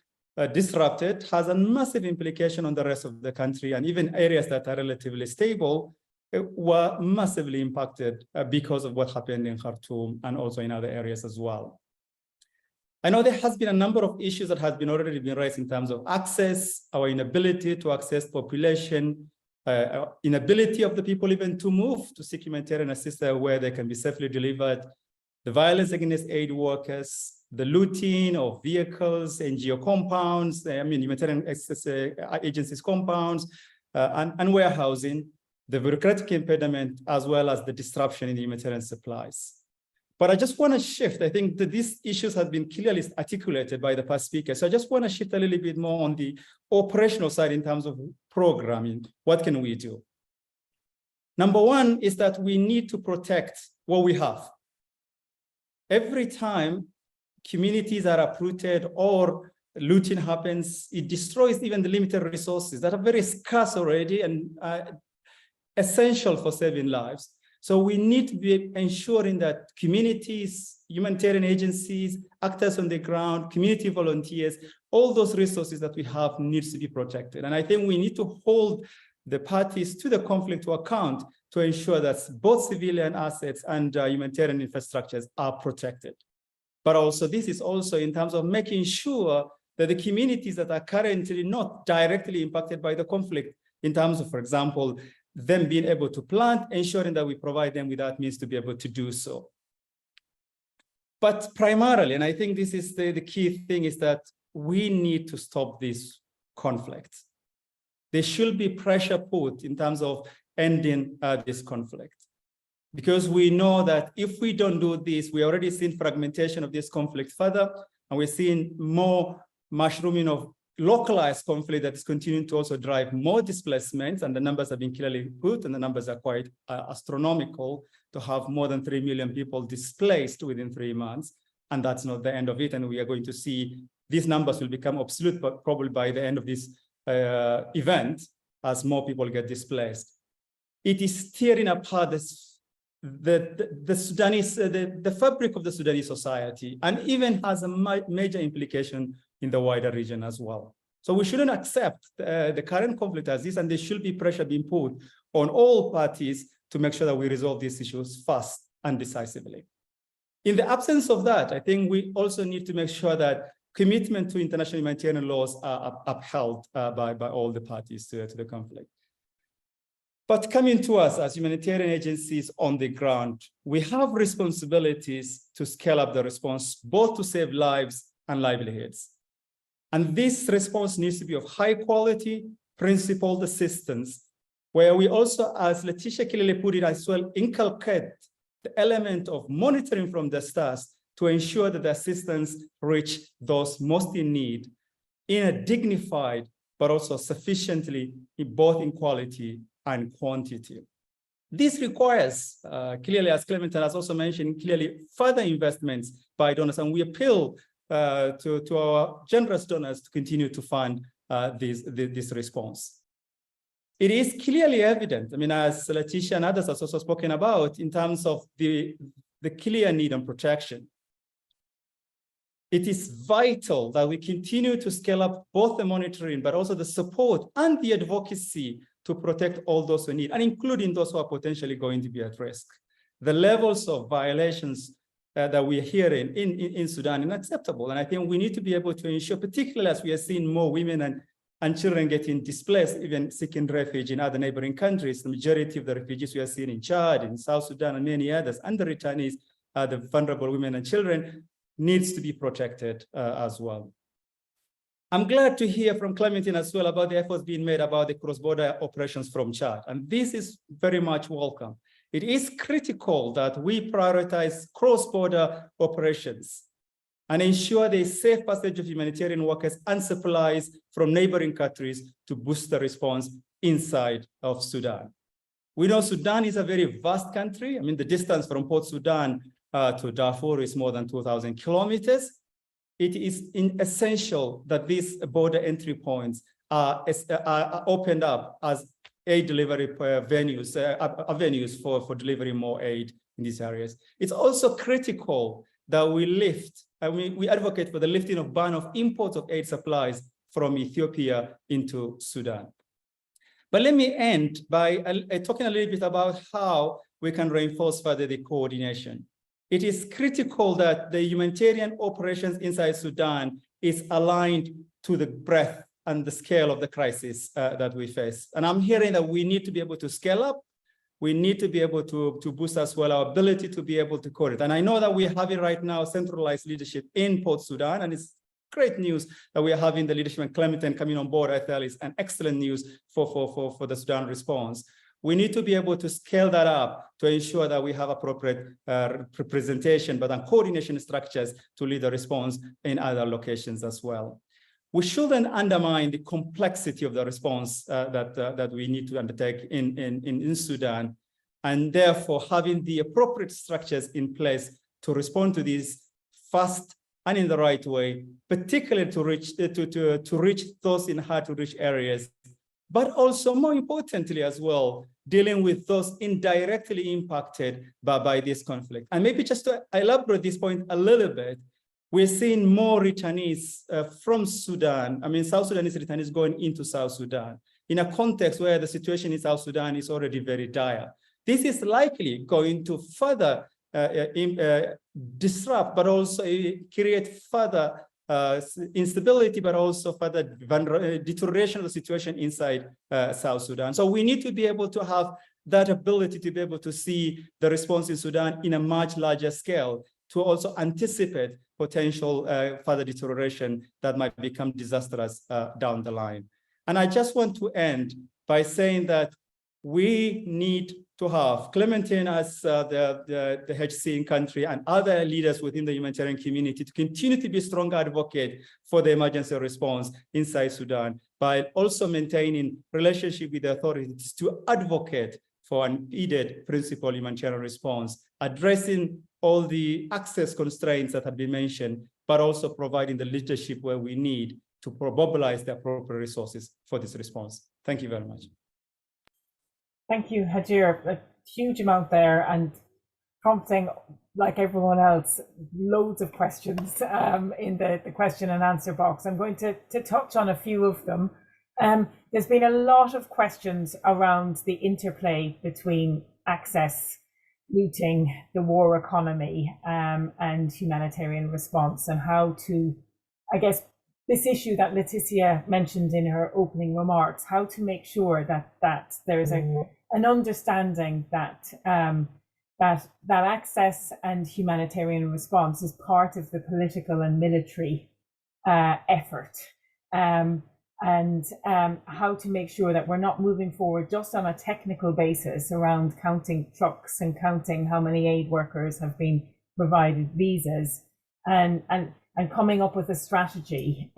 disrupted, has a massive implication on the rest of the country, and even areas that are relatively stable were massively impacted because of what happened in Khartoum and also in other areas as well. I know there has been a number of issues that has been already been raised in terms of access, our inability to access population, inability of the people even to move to seek humanitarian assistance where they can be safely delivered, the violence against aid workers, the looting of vehicles, NGO compounds, humanitarian agencies compounds, and warehousing, the bureaucratic impediment, as well as the disruption in the humanitarian supplies. But I just want to shift. I think that these issues have been clearly articulated by the past speaker. So I just want to shift a little bit more on the operational side in terms of programming. What can we do? Number one is that we need to protect what we have. Every time communities are uprooted or looting happens, it destroys even the limited resources that are very scarce already and essential for saving lives. So we need to be ensuring that communities, humanitarian agencies, actors on the ground, community volunteers, all those resources that we have needs to be protected. And I think we need to hold the parties to the conflict to account to ensure that both civilian assets and humanitarian infrastructures are protected. But also, this is also in terms of making sure that the communities that are currently not directly impacted by the conflict, in terms of, for example, them being able to plant, ensuring that we provide them with that means to be able to do so. But primarily, and I think this is the key thing, is that we need to stop this conflict. There should be pressure put in terms of ending this conflict. Because we know that if we don't do this, we already seen fragmentation of this conflict further, and we're seeing more mushrooming of localized conflict that is continuing to also drive more displacements, and the numbers have been clearly put, and the numbers are quite astronomical, to have more than 3 million people displaced within 3 months, and that's not the end of it, and we are going to see these numbers will become obsolete, but probably by the end of this event, as more people get displaced. It is tearing apart the Sudanese, the fabric of the Sudanese society, and even has a major implication in the wider region as well. So we shouldn't accept the current conflict as this, and there should be pressure being put on all parties to make sure that we resolve these issues fast and decisively. In the absence of that, I think we also need to make sure that commitment to international humanitarian laws are upheld by all the parties to the conflict. But coming to us as humanitarian agencies on the ground, we have responsibilities to scale up the response, both to save lives and livelihoods. And this response needs to be of high quality, principled assistance, where we also, as Letitia clearly put it as well, inculcate the element of monitoring from the start to ensure that the assistance reach those most in need in a dignified, but also sufficiently, both in quality and quantity. This requires, clearly, as Clementine has also mentioned, clearly further investments by donors, and we appeal to our generous donors to continue to fund this response. It is clearly evident, I mean, as Letitia and others have also spoken about, in terms of the clear need on protection. It is vital that we continue to scale up both the monitoring, but also the support and the advocacy to protect all those who need, and including those who are potentially going to be at risk. The levels of violations that we're hearing in Sudan are unacceptable. And I think we need to be able to ensure, particularly as we are seeing more women and children getting displaced, even seeking refuge in other neighboring countries. The majority of the refugees we are seeing in Chad, in South Sudan, and many others, and the returnees, the vulnerable women and children, needs to be protected as well. I'm glad to hear from Clementine as well about the efforts being made about the cross-border operations from Chad, and this is very much welcome. It is critical that we prioritize cross-border operations and ensure the safe passage of humanitarian workers and supplies from neighboring countries to boost the response inside of Sudan. We know Sudan is a very vast country. I mean, the distance from Port Sudan to Darfur is more than 2,000 kilometers. It is essential that these border entry points are opened up as aid delivery venues for delivering more aid in these areas. It's also critical that we lift, we advocate for the lifting of ban of imports of aid supplies from Ethiopia into Sudan. But let me end by talking a little bit about how we can reinforce further the coordination. It is critical that the humanitarian operations inside Sudan is aligned to the breadth and the scale of the crisis that we face. And I'm hearing that we need to be able to scale up. We need to be able to boost as well our ability to be able to coordinate. And I know that we're having right now centralized leadership in Port Sudan, and it's great news that we are having the leadership and Clementine coming on board. I feel is an excellent news for the Sudan response. We need to be able to scale that up to ensure that we have appropriate representation, but then coordination structures to lead the response in other locations as well. We shouldn't undermine the complexity of the response that we need to undertake in Sudan, and therefore having the appropriate structures in place to respond to these fast and in the right way, particularly to reach those in hard to reach areas but also more importantly as well, dealing with those indirectly impacted by this conflict. And maybe just to elaborate this point a little bit, we're seeing more returnees from Sudan. I mean, South Sudanese returnees going into South Sudan in a context where the situation in South Sudan is already very dire. This is likely going to further disrupt, but also create further instability, but also further deterioration of the situation inside South Sudan. So we need to be able to have that ability to be able to see the response in Sudan in a much larger scale, to also anticipate potential further deterioration that might become disastrous down the line. And I just want to end by saying that we need to have Clementine as the HC in country and other leaders within the humanitarian community to continue to be a strong advocate for the emergency response inside Sudan, by also maintaining relationship with the authorities to advocate for an needed principal humanitarian response, addressing all the access constraints that have been mentioned, but also providing the leadership where we need to mobilize the appropriate resources for this response. Thank you very much. Thank you, Hajir. A huge amount there, and prompting, like everyone else, loads of questions in the question and answer box. I'm going to touch on a few of them. There's been a lot of questions around the interplay between access, looting, the war economy, and humanitarian response, and how to, I guess, this issue that Leticia mentioned in her opening remarks, how to make sure that there is an understanding that that access and humanitarian response is part of the political and military effort, and how to make sure that we're not moving forward just on a technical basis around counting trucks and counting how many aid workers have been provided visas, and coming up with a strategy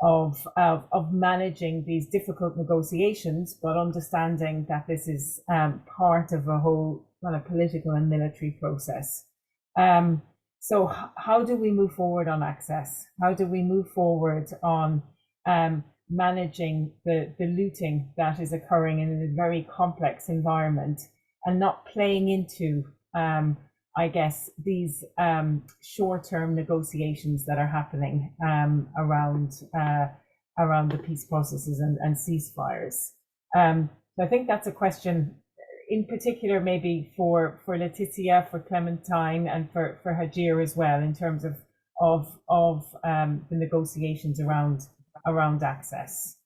of managing these difficult negotiations, but understanding that this is part of a whole kind of political and military process. So how do we move forward on access? How do we move forward on managing the looting that is occurring in a very complex environment, and not playing into I guess these short-term negotiations that are happening around the peace processes and ceasefires. So I think that's a question in particular, maybe for Leticia, for Clementine, and for Hajir as well, in terms of the negotiations around access.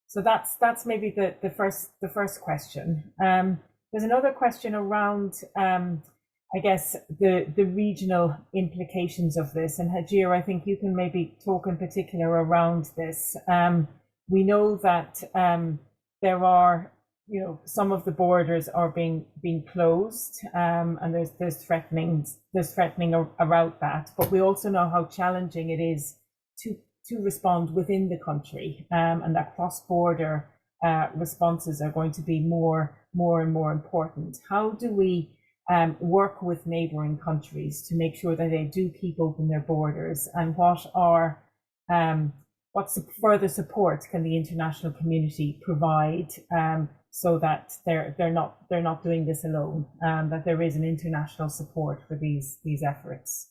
So that's maybe the first question. There's another question around, I guess, the regional implications of this. And Hajir, I think you can maybe talk in particular around this. We know that there are, some of the borders are being closed, and there's threatening about that. But we also know how challenging it is to respond within the country, and that cross-border responses are going to be more and more important. How do we work with neighboring countries to make sure that they do keep open their borders, and what further support can the international community provide so that they're not doing this alone, that there is an international support for these efforts.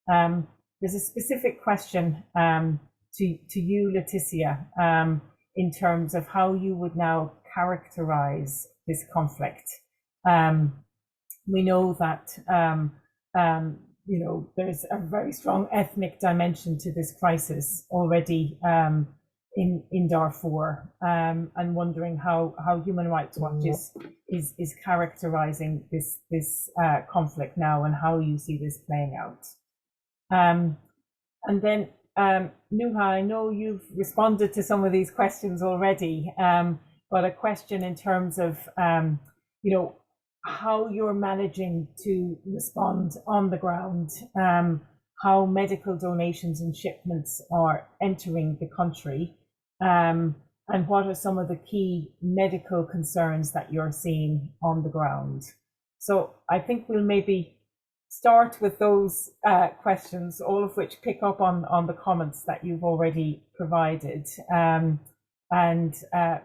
There's a specific question to you, Leticia, in terms of how you would now characterize this conflict. We know that there's a very strong ethnic dimension to this crisis already in Darfur, and wondering how Human Rights Watch is characterizing this conflict now, and how you see this playing out. And then Nuha, I know you've responded to some of these questions already, but a question in terms of how you're managing to respond on the ground, how medical donations and shipments are entering the country, and what are some of the key medical concerns that you're seeing on the ground. So I think we'll maybe start with those questions, all of which pick up on the comments that you've already provided. And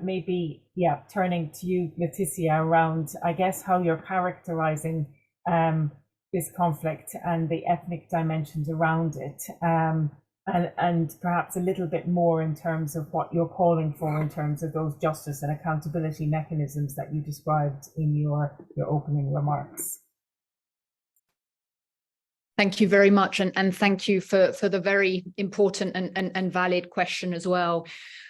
maybe, yeah, turning to you, Leticia, around, I guess, how you're characterizing this conflict and the ethnic dimensions around it, and perhaps a little bit more in terms of what you're calling for in terms of those justice and accountability mechanisms that you described in your opening remarks. Thank you very much, and thank you for the very important and valid question as well.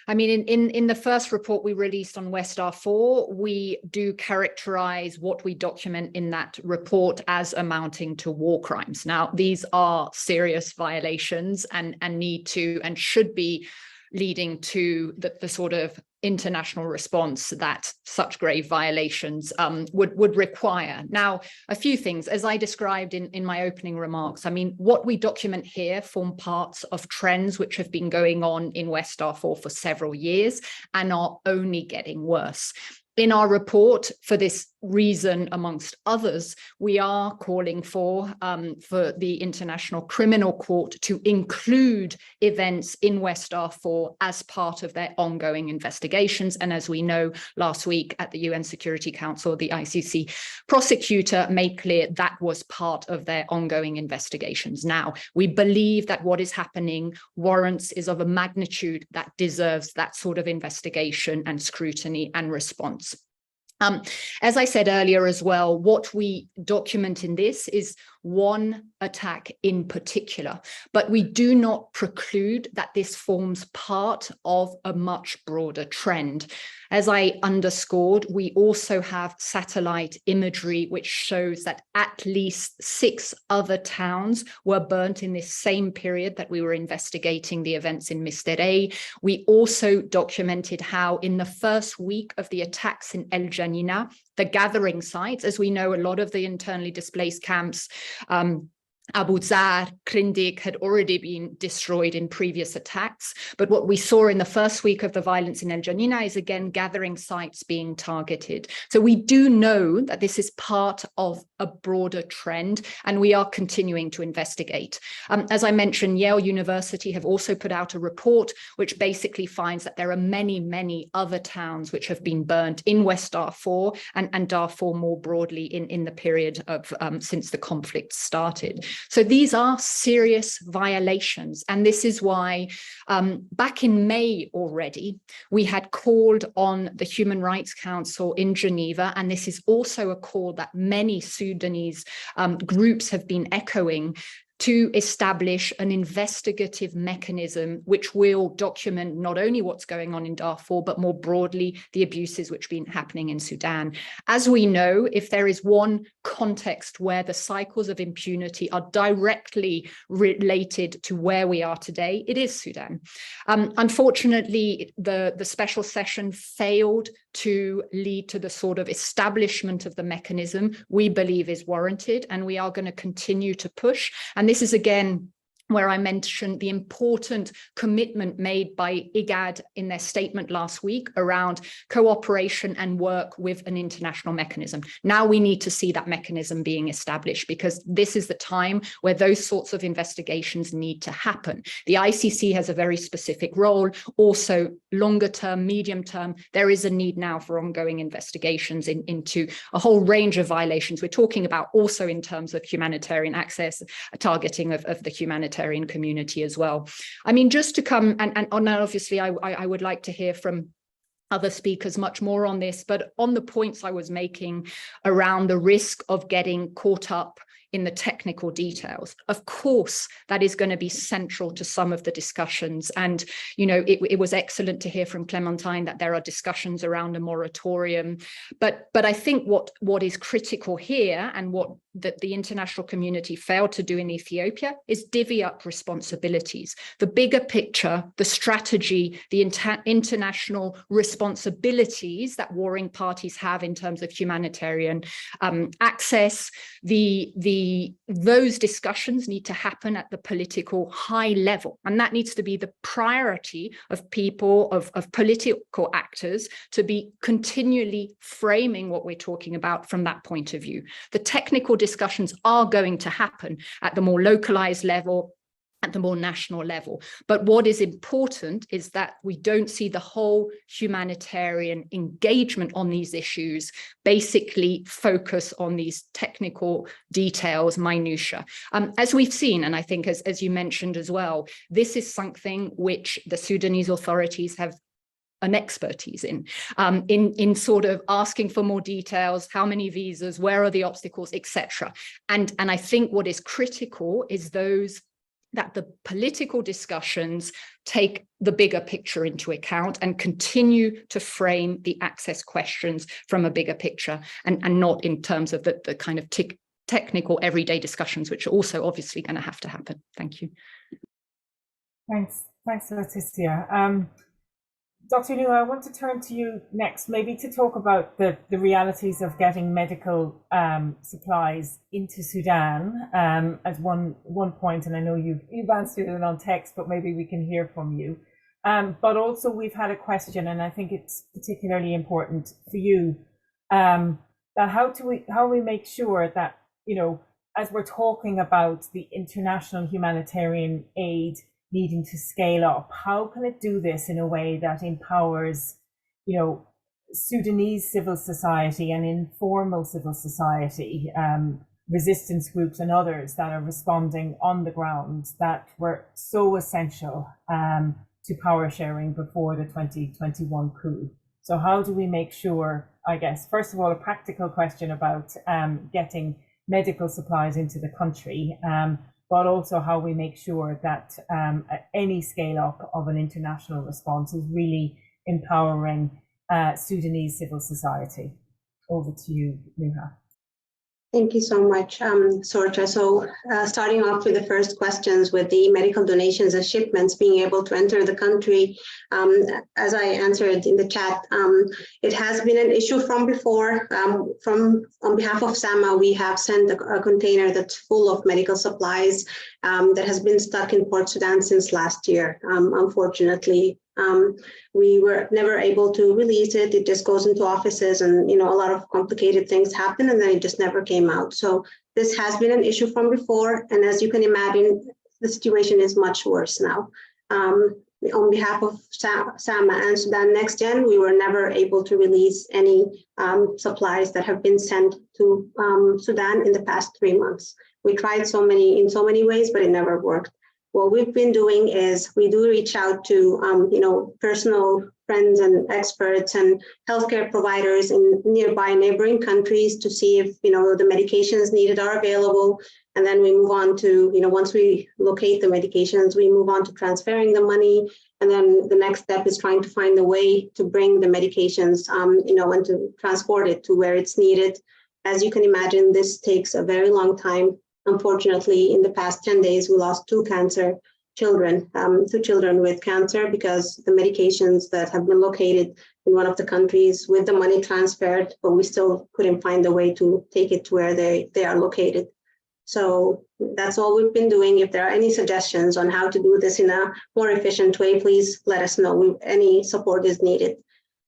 I mean, in the first report we released on West Darfur, we do characterize what we document in that report as amounting to war crimes. Now, these are serious violations and need to and should be leading to the sort of international response that such grave violations would require. Now, a few things, as I described in my opening remarks, I mean, what we document here form parts of trends which have been going on in West Darfur for several years and are only getting worse. In our report, for this reason, amongst others, we are calling for the International Criminal Court to include events in West Darfur as part of their ongoing investigations. And as we know, last week at the UN Security Council, the ICC prosecutor made clear that was part of their ongoing investigations. Now, we believe that what is happening is of a magnitude that deserves that sort of investigation and scrutiny and response. As I said earlier as well, what we document in this is one attack in particular, but we do not preclude that this forms part of a much broader trend. As I underscored, we also have satellite imagery which shows that at least 6 other towns were burnt in this same period that we were investigating the events in Mr. A. We also documented how in the first week of the attacks in El Janina, the gathering sites, as we know, a lot of the internally displaced camps, Abu Zar, Krindik had already been destroyed in previous attacks. But what we saw in the first week of the violence in El Janina is again gathering sites being targeted. So we do know that this is part of a broader trend, and we are continuing to investigate. As I mentioned, Yale University have also put out a report which basically finds that there are many, many other towns which have been burnt in West Darfur and Darfur more broadly in the period of since the conflict started. So these are serious violations. And this is why back in May already, we had called on the Human Rights Council in Geneva. And this is also a call that many Sudanese groups have been echoing, to establish an investigative mechanism which will document not only what's going on in Darfur, but more broadly, the abuses which have been happening in Sudan. As we know, if there is one context where the cycles of impunity are directly related to where we are today, it is Sudan. Unfortunately, the special session failed to lead to the sort of establishment of the mechanism we believe is warranted, and we are going to continue to push. And this is again where I mentioned the important commitment made by IGAD in their statement last week around cooperation and work with an international mechanism. Now we need to see that mechanism being established, because this is the time where those sorts of investigations need to happen. The ICC has a very specific role. Also, longer term, medium term, there is a need now for ongoing investigations into a whole range of violations. We're talking about also in terms of humanitarian access, targeting of the humanitarian community as well. I mean, just to come and obviously I would like to hear from other speakers much more on this, but on the points I was making around the risk of getting caught up in the technical details. Of course, that is going to be central to some of the discussions. And, you know, it was excellent to hear from Clementine that there are discussions around a moratorium. But I think what is critical here, and what that the international community failed to do in Ethiopia, is divvy up responsibilities. The bigger picture, the strategy, the international responsibilities that warring parties have in terms of humanitarian access, those discussions need to happen at the political high level. And that needs to be the priority of people, of political actors, to be continually framing what we're talking about from that point of view. The technical discussions are going to happen at the more localized level, at the more national level. But what is important is that we don't see the whole humanitarian engagement on these issues basically focus on these technical details, minutiae. As we've seen, and I think as you mentioned as well, this is something which the Sudanese authorities have an expertise in sort of asking for more details, how many visas, where are the obstacles, etc. And I think what is critical is that the political discussions take the bigger picture into account and continue to frame the access questions from a bigger picture and not in terms of the kind of technical everyday discussions, which are also obviously going to have to happen. Thank you. Thanks, Leticia. Dr. Nuha, I want to turn to you next, maybe to talk about the realities of getting medical supplies into Sudan as one point, and I know you've answered it on text, but maybe we can hear from you. But also we've had a question, and I think it's particularly important for you, that how we make sure that, as we're talking about the international humanitarian aid needing to scale up, how can it do this in a way that empowers, Sudanese civil society and informal civil society, resistance groups and others that are responding on the ground that were so essential to power sharing before the 2021 coup? So how do we make sure, I guess, first of all, a practical question about getting medical supplies into the country, but also how we make sure that any scale up of an international response is really empowering Sudanese civil society. Over to you, Nuha. Thank you so much, Sorcha. So starting off with the first questions with the medical donations and shipments being able to enter the country, as I answered in the chat, it has been an issue from before. On behalf of SAMA, we have sent a container that's full of medical supplies that has been stuck in Port Sudan since last year. Unfortunately, we were never able to release it. It just goes into offices and, a lot of complicated things happen, and then it just never came out. So this has been an issue from before. And as you can imagine, the situation is much worse now. On behalf of SAMA and Sudan Next Gen, we were never able to release any supplies that have been sent to Sudan in the past 3 months. We tried in so many ways, but it never worked. What we've been doing is we do reach out to, personal friends and experts and healthcare providers in nearby neighboring countries to see if, the medications needed are available. And then we move on to, once we locate the medications, we move on to transferring the money. And then the next step is trying to find a way to bring the medications, and to transport it to where it's needed. As you can imagine, this takes a very long time. Unfortunately, in the past 10 days, we lost two children with cancer because the medications that have been located in one of the countries with the money transferred, but we still couldn't find a way to take it to where they are located. So that's all we've been doing. If there are any suggestions on how to do this in a more efficient way, please let us know. Any support is needed.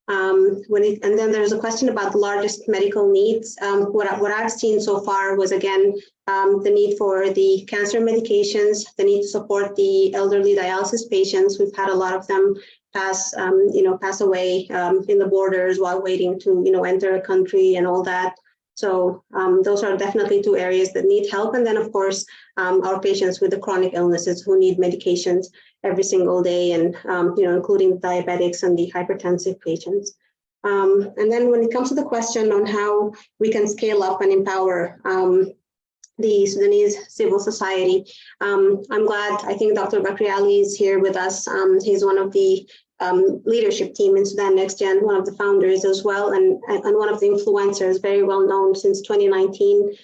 And then there's a question about the largest medical needs. What I've seen so far was, again, the need for the cancer medications, the need to support the elderly dialysis patients. We've had a lot of them pass away in the borders while waiting to, enter a country and all that. So those are definitely two areas that need help. And then, of course, our patients with the chronic illnesses who need medications every single day, and including diabetics and the hypertensive patients. And then when it comes to the question on how we can scale up and empower the Sudanese civil society, I'm glad, I think Dr. Bakri Ali is here with us. He's one of the leadership team in Sudan Next Gen, one of the founders as well, and one of the influencers, very well known since 2019.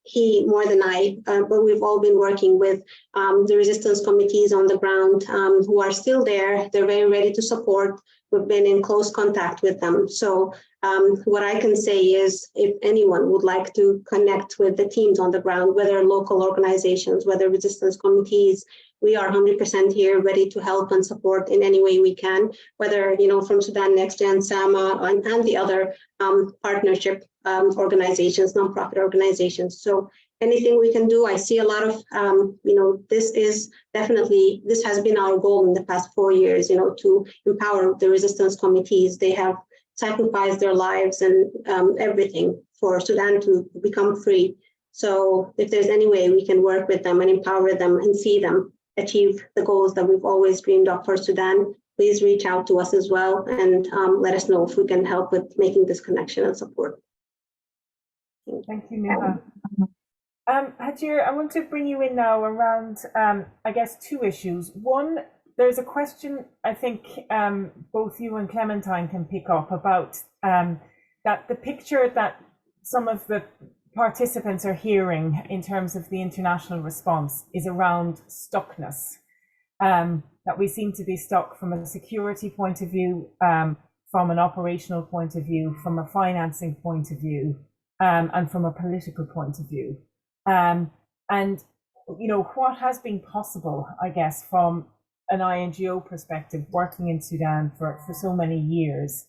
He more than I, but we've all been working with the resistance committees on the ground who are still there. They're very ready to support. We've been in close contact with them. So what I can say is, if anyone would like to connect with the teams on the ground, whether local organizations, whether resistance committees, we are 100% here, ready to help and support in any way we can, whether, from Sudan Next Gen, SAMA, and the other partnership organizations, nonprofit organizations. So anything we can do. I see a lot of, this has been our goal in the past 4 years, to empower the resistance committees. They have sacrificed their lives and everything for Sudan to become free. So if there's any way we can work with them and empower them and see them achieve the goals that we've always dreamed of for Sudan, please reach out to us as well and let us know if we can help with making this connection and support. Thank you, Neha. Hajir, I want to bring you in now around, I guess, two issues. One, there's a question I think both you and Clementine can pick up about that the picture that some of the participants are hearing in terms of the international response is around stuckness, that we seem to be stuck from a security point of view, from an operational point of view, from a financing point of view, and from a political point of view. And, what has been possible, I guess, from an INGO perspective, working in Sudan for so many years,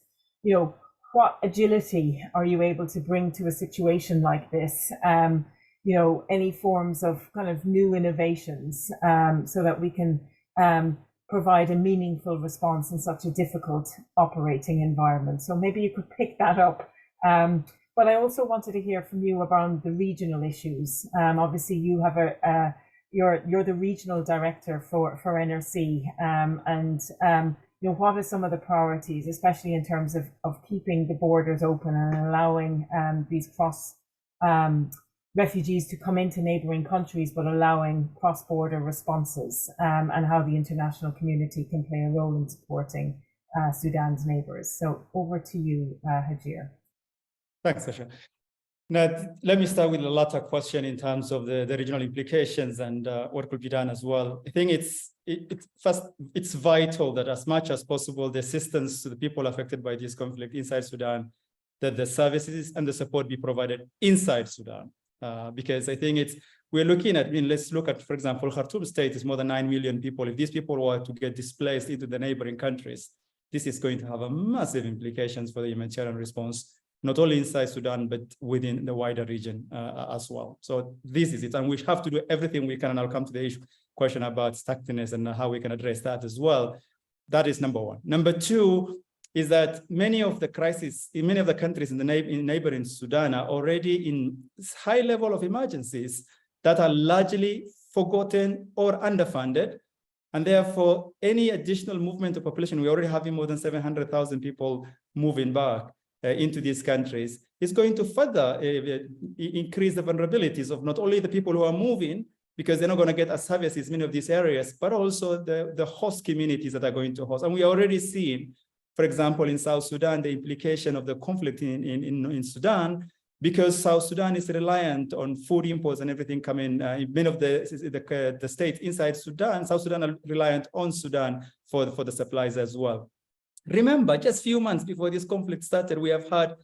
what agility are you able to bring to a situation like this? Any forms of kind of new innovations so that we can provide a meaningful response in such a difficult operating environment. So maybe you could pick that up. But I also wanted to hear from you around the regional issues. Obviously, you have you're the regional director for NRC, what are some of the priorities, especially in terms of keeping the borders open and allowing these refugees to come into neighboring countries, but allowing cross-border responses, and how the international community can play a role in supporting Sudan's neighbors. So over to you, Hajir. Thanks, Sasha. Now, let me start with the latter question in terms of the regional implications and what could be done as well. I think it's vital that as much as possible, the assistance to the people affected by this conflict inside Sudan, that the services and the support be provided inside Sudan. Because I think we're looking at, let's look at, for example, Khartoum state is more than 9 million people. If these people were to get displaced into the neighboring countries, this is going to have a massive implications for the humanitarian response, not only inside Sudan, but within the wider region as well. So this is it. And we have to do everything we can. And I'll come to the question about stuckness and how we can address that as well. That is number one. Number two is that many of the crises in many of the countries in neighboring Sudan are already in high level of emergencies that are largely forgotten or underfunded. And therefore, any additional movement of population, we already have more than 700,000 people moving back into these countries, is going to further increase the vulnerabilities of not only the people who are moving, because they're not going to get as services in many of these areas, but also the host communities that are going to host. And we are already seeing, for example, in South Sudan, the implication of the conflict in Sudan, because South Sudan is reliant on food imports and everything coming. Many of the states inside Sudan, South Sudan are reliant on Sudan for the supplies as well. Remember, just a few months before this conflict started, we have had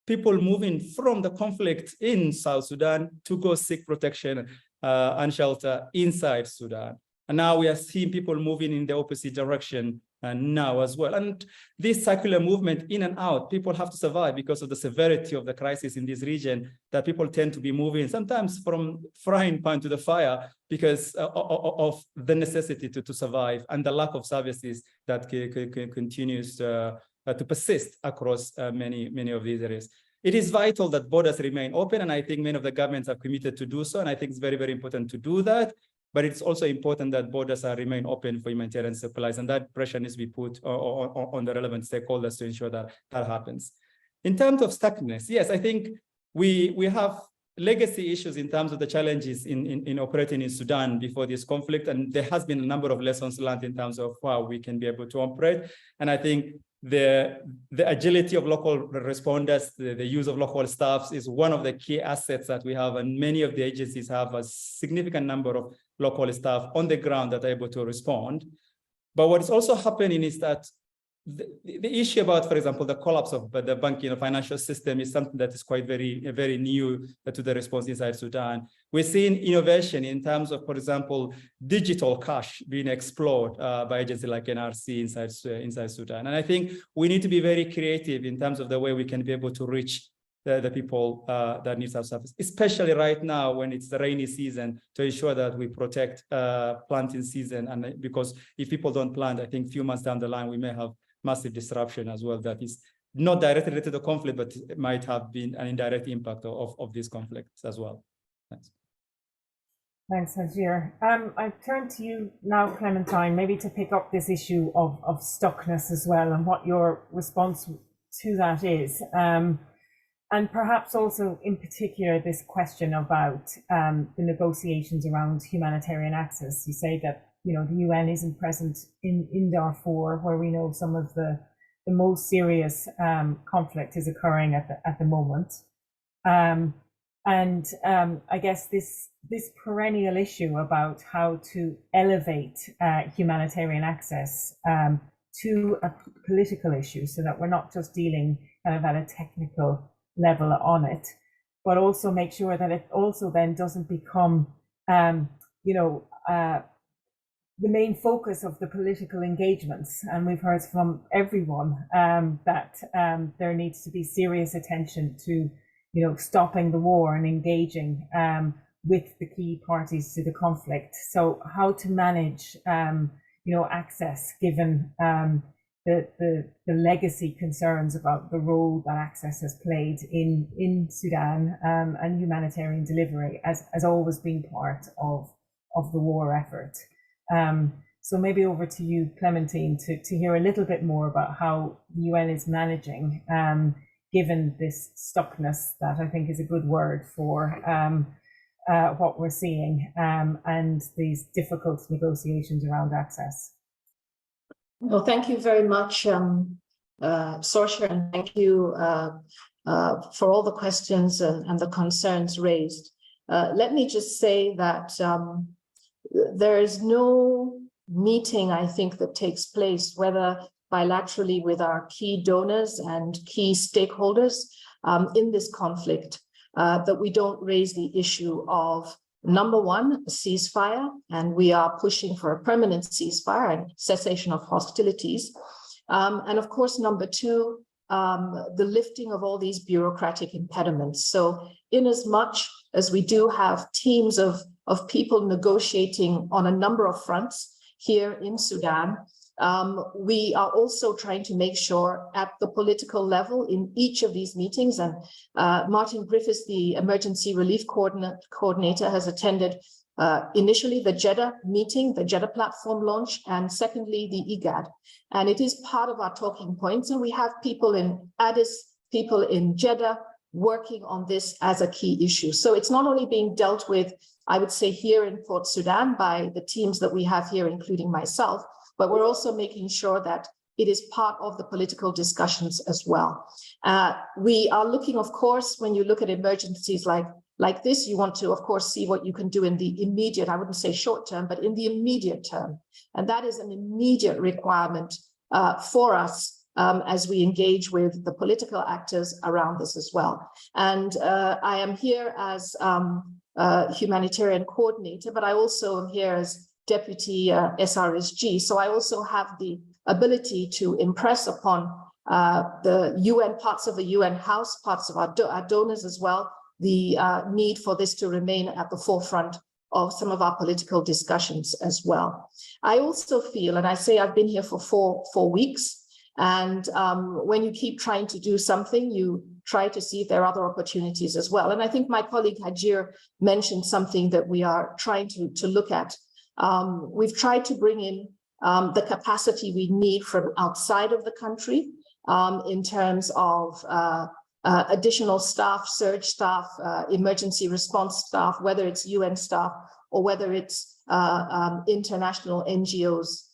people moving from the conflict in South Sudan to go seek protection and shelter inside Sudan. And now we are seeing people moving in the opposite direction now as well. And this circular movement in and out, people have to survive because of the severity of the crisis in this region, that people tend to be moving sometimes from frying pan to the fire because of the necessity to survive and the lack of services that continues to persist across many of these areas. It is vital that borders remain open, and I think many of the governments are committed to do so, and I think it's very, very important to do that. But it's also important that borders remain open for humanitarian supplies, and that pressure needs to be put on the relevant stakeholders to ensure that that happens. In terms of stuckness, yes, I think we have legacy issues in terms of the challenges in operating in Sudan before this conflict, and there has been a number of lessons learned in terms of how we can be able to operate. And I think the agility of local responders, the use of local staffs is one of the key assets that we have, and many of the agencies have a significant number of local staff on the ground that are able to respond. But what is also happening is that the issue about, for example, the collapse of the banking and financial system is something that is quite very new to the response inside Sudan. We're seeing innovation in terms of, for example, digital cash being explored by agencies like NRC inside Sudan. And I think we need to be very creative in terms of the way we can be able to reach the people that need our service, especially right now when it's the rainy season, to ensure that we protect planting season. And because if people don't plant, I think a few months down the line, we may have massive disruption as well. That is not directly related to the conflict, but it might have been an indirect impact of these conflicts as well. Thanks. Thanks, Hajir. I turn to you now, Clementine, maybe to pick up this issue of stuckness as well, and what your response to that is. And perhaps also in particular, this question about the negotiations around humanitarian access. You say that, you know, the UN isn't present in Darfur, where we know some of the most serious conflict is occurring at the moment. I guess this perennial issue about how to elevate humanitarian access to a political issue, so that we're not just dealing kind of at a technical level on it, but also make sure that it also then doesn't become, the main focus of the political engagements. And we've heard from everyone that there needs to be serious attention to, stopping the war and engaging with the key parties to the conflict. So how to manage, access, given the legacy concerns about the role that access has played in Sudan, and humanitarian delivery has always been part of the war effort. So maybe over to you, Clementine, to hear a little bit more about how the UN is managing, given this stuckness, that I think is a good word for what we're seeing, and these difficult negotiations around access. Well, thank you very much, Sorcha, and thank you for all the questions and the concerns raised. Let me just say that there is no meeting, I think, that takes place, whether bilaterally with our key donors and key stakeholders in this conflict, that we don't raise the issue of, number one, a ceasefire, and we are pushing for a permanent ceasefire and cessation of hostilities. And of course, number two, the lifting of all these bureaucratic impediments. So in as much as we do have teams of people negotiating on a number of fronts here in Sudan, we are also trying to make sure at the political level in each of these meetings, and Martin Griffiths, the emergency relief coordinator, has attended initially the Jeddah meeting, the Jeddah platform launch, and secondly, the IGAD. And it is part of our talking points. And we have people in Addis, people in Jeddah working on this as a key issue. So it's not only being dealt with, I would say, here in Port Sudan by the teams that we have here, including myself, but we're also making sure that it is part of the political discussions as well. We are looking, of course, when you look at emergencies like this, you want to, of course, see what you can do in the immediate, I wouldn't say short term, but in the immediate term. And that is an immediate requirement for us as we engage with the political actors around this as well. And I am here as humanitarian coordinator, but I also am here as deputy SRSG. So I also have the ability to impress upon the UN, parts of the UN House, parts of our donors as well, the need for this to remain at the forefront of some of our political discussions as well. I also feel, and I say I've been here for four weeks, and when you keep trying to do something, you try to see if there are other opportunities as well. And I think my colleague Hajir mentioned something that we are trying to look at. We've tried to bring in the capacity we need from outside of the country in terms of additional staff, surge staff, emergency response staff, whether it's UN staff or whether it's international NGOs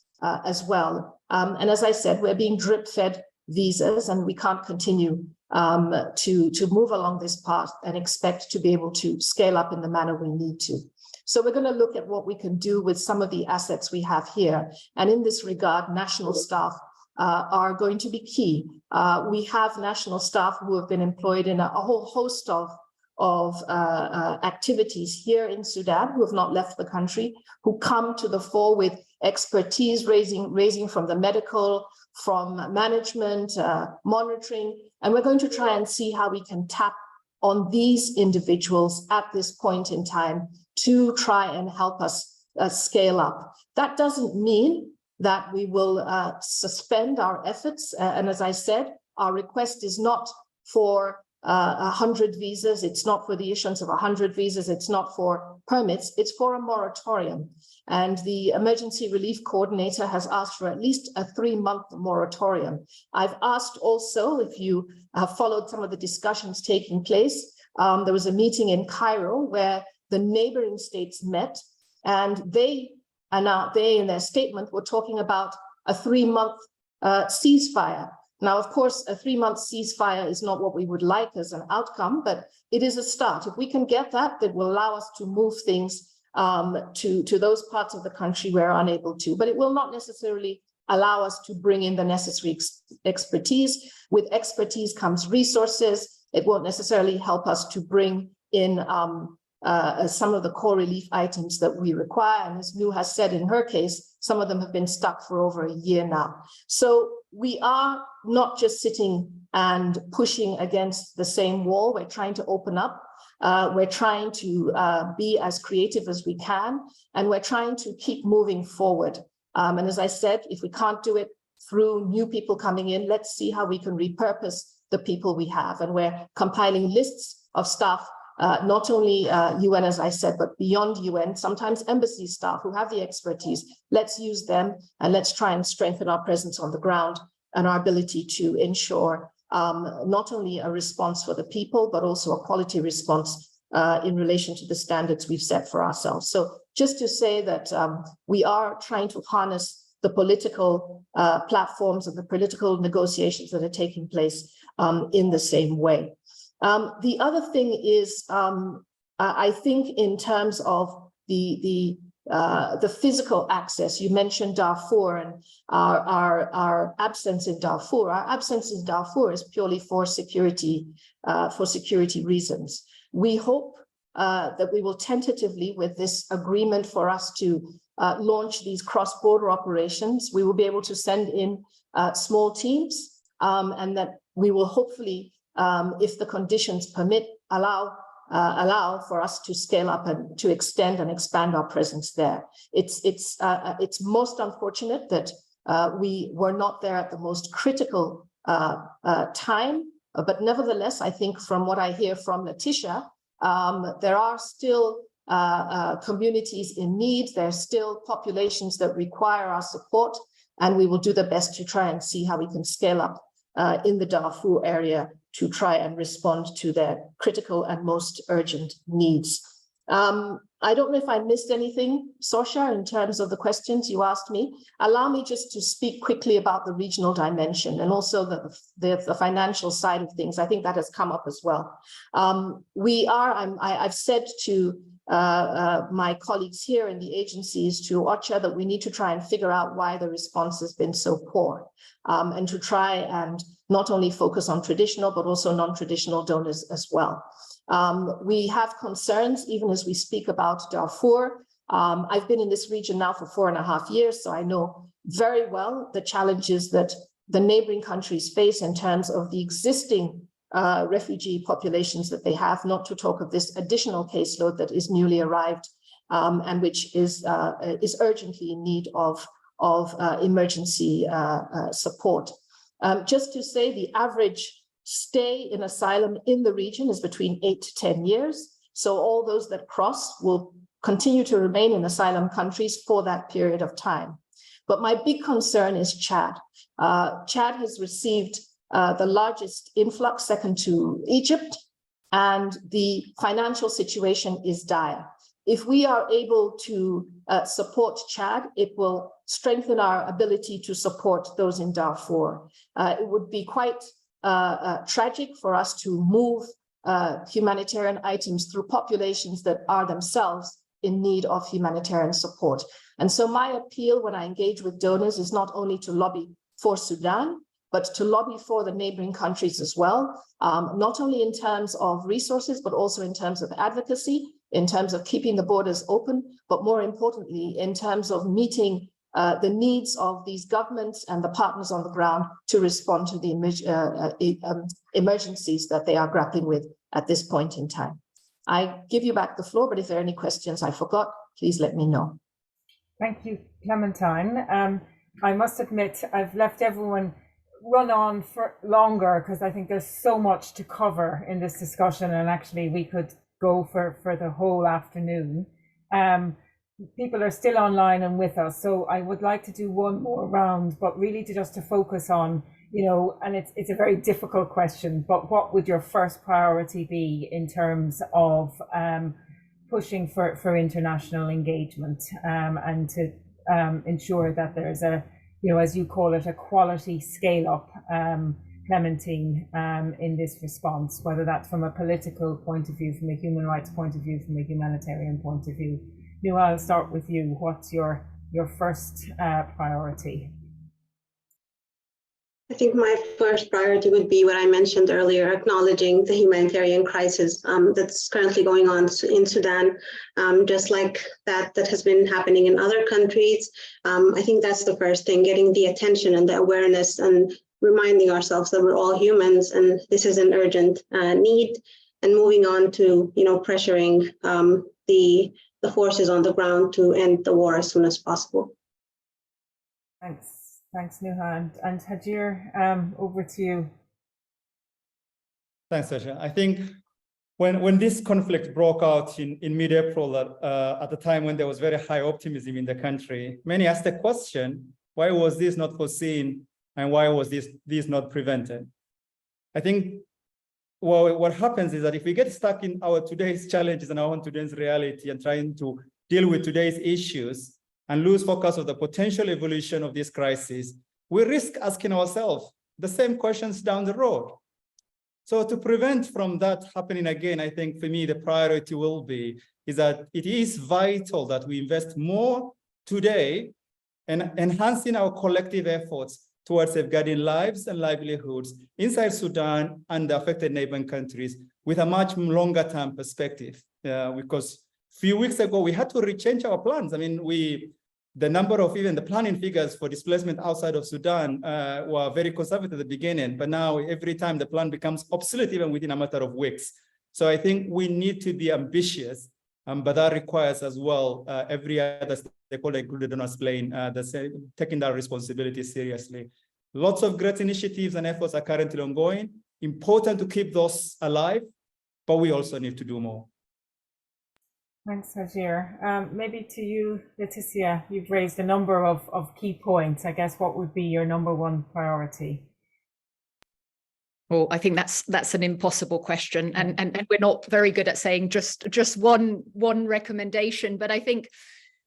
as well. And as I said, we're being drip fed visas, and we can't continue to move along this path and expect to be able to scale up in the manner we need to. So we're going to look at what we can do with some of the assets we have here. And in this regard, national staff are going to be key. We have national staff who have been employed in a whole host of activities here in Sudan, who have not left the country, who come to the fore with expertise raising from the medical, from management, monitoring. And we're going to try and see how we can tap on these individuals at this point in time to try and help us scale up. That doesn't mean that we will suspend our efforts. And as I said, our request is not for 100 visas. It's not for the issuance of 100 visas. It's not for permits. It's for a moratorium. And the emergency relief coordinator has asked for at least a 3-month moratorium. I've asked also, if you have followed some of the discussions taking place, there was a meeting in Cairo where the neighboring states met, and they in their statement were talking about a 3-month ceasefire. Now, of course, a 3-month ceasefire is not what we would like as an outcome, but it is a start. If we can get that, that will allow us to move things to those parts of the country we're unable to. But it will not necessarily allow us to bring in the necessary expertise. With expertise comes resources. It won't necessarily help us to bring in some of the core relief items that we require. And as Nu has said in her case, some of them have been stuck for over a year now. So we are not just sitting and pushing against the same wall. We're trying to open up. We're trying to be as creative as we can, and we're trying to keep moving forward. And as I said, if we can't do it through new people coming in, let's see how we can repurpose the people we have. And we're compiling lists of staff, not only UN, as I said, but beyond UN, sometimes embassy staff who have the expertise. Let's use them, and let's try and strengthen our presence on the ground and our ability to ensure not only a response for the people, but also a quality response in relation to the standards we've set for ourselves. So just to say that we are trying to harness the political platforms and the political negotiations that are taking place in the same way. The other thing is, I think in terms of the physical access, you mentioned Darfur and our absence in Darfur. Our absence in Darfur is purely for security reasons. We hope that we will tentatively, with this agreement for us to launch these cross-border operations, we will be able to send in small teams, and that we will hopefully, if the conditions permit, allow for us to scale up and to extend and expand our presence there. It's most unfortunate that we were not there at the most critical time, but nevertheless, I think from what I hear from Letitia, there are still communities in need. There are still populations that require our support, and we will do the best to try and see how we can scale up in the Darfur area to try and respond to their critical and most urgent needs. I don't know if I missed anything, Sorsha, in terms of the questions you asked me. Allow me just to speak quickly about the regional dimension and also the financial side of things. I think that has come up as well. I've said to my colleagues here in the agencies, to OCHA, that we need to try and figure out why the response has been so poor, and to try and not only focus on traditional, but also non-traditional donors as well. We have concerns, even as we speak about Darfur. I've been in this region now for 4.5 years, so I know very well the challenges that the neighboring countries face in terms of the existing refugee populations that they have, not to talk of this additional caseload that is newly arrived and which is urgently in need of emergency support. Just to say, the average stay in asylum in the region is between 8 to 10 years. So all those that cross will continue to remain in asylum countries for that period of time. But my big concern is Chad. Chad has received the largest influx, second to Egypt, and the financial situation is dire. If we are able to support Chad, it will strengthen our ability to support those in Darfur. It would be quite tragic for us to move humanitarian items through populations that are themselves in need of humanitarian support. And so my appeal when I engage with donors is not only to lobby for Sudan, but to lobby for the neighboring countries as well, not only in terms of resources, but also in terms of advocacy, in terms of keeping the borders open, but more importantly, in terms of meeting the needs of these governments and the partners on the ground to respond to the emergencies that they are grappling with at this point in time. I give you back the floor, but if there are any questions I forgot, please let me know. Thank you, Clementine. I must admit, I've left everyone run on for longer because I think there's so much to cover in this discussion, and actually we could go for the whole afternoon. People are still online and with us, so I would like to do one more round, but really just to focus on, and it's a very difficult question, but what would your first priority be in terms of pushing for international engagement and to ensure that there's a, as you call it, a quality scale up, Clementine, in this response, whether that's from a political point of view, from a human rights point of view, from a humanitarian point of view. I'll start with you. What's your first priority? I think my first priority would be what I mentioned earlier, acknowledging the humanitarian crisis that's currently going on in Sudan, just like that has been happening in other countries. I think that's the first thing, getting the attention and the awareness and reminding ourselves that we're all humans and this is an urgent need, and moving on to, pressuring the forces on the ground to end the war as soon as possible. Thanks, Nuha. And Hajir, over to you. Thanks, Sasha. I think when this conflict broke out in mid-April, at the time when there was very high optimism in the country, many asked the question, why was this not foreseen and why was this not prevented? I think what happens is that if we get stuck in our today's challenges and our today's reality and trying to deal with today's issues and lose focus of the potential evolution of this crisis, we risk asking ourselves the same questions down the road. So to prevent from that happening again, I think for me, the priority is that it is vital that we invest more today in enhancing our collective efforts towards safeguarding lives and livelihoods inside Sudan and the affected neighboring countries with a much longer term perspective. Because a few weeks ago, we had to rechange our plans. I mean, the number of even the planning figures for displacement outside of Sudan were very conservative at the beginning, but now every time the plan becomes obsolete, even within a matter of weeks. So I think we need to be ambitious, but that requires as well every other stakeholder included on us playing, taking that responsibility seriously. Lots of great initiatives and efforts are currently ongoing. Important to keep those alive, but we also need to do more. Thanks, Hajir. Maybe to you, Leticia, you've raised a number of key points. I guess what would be your number one priority? Well, I think that's an impossible question, and we're not very good at saying just one recommendation. But I think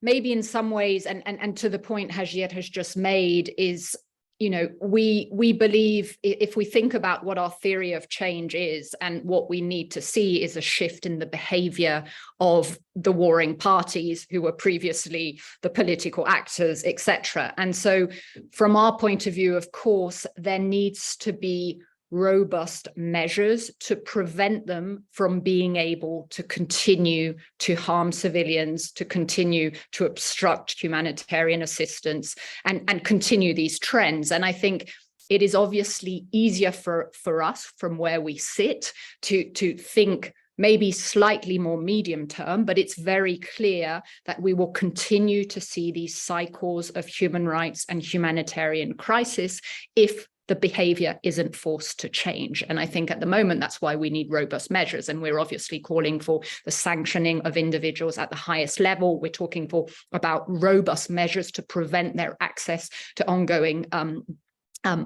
maybe in some ways, and to the point Hajir has just made, is we believe, if we think about what our theory of change is, and what we need to see is a shift in the behavior of the warring parties who were previously the political actors, etc. And so from our point of view, of course, there needs to be robust measures to prevent them from being able to continue to harm civilians, to continue to obstruct humanitarian assistance, and continue these trends. And I think it is obviously easier for us from where we sit to think maybe slightly more medium term, but it's very clear that we will continue to see these cycles of human rights and humanitarian crisis if the behavior isn't forced to change. And I think at the moment, that's why we need robust measures. And we're obviously calling for the sanctioning of individuals at the highest level. We're talking about robust measures to prevent their access to ongoing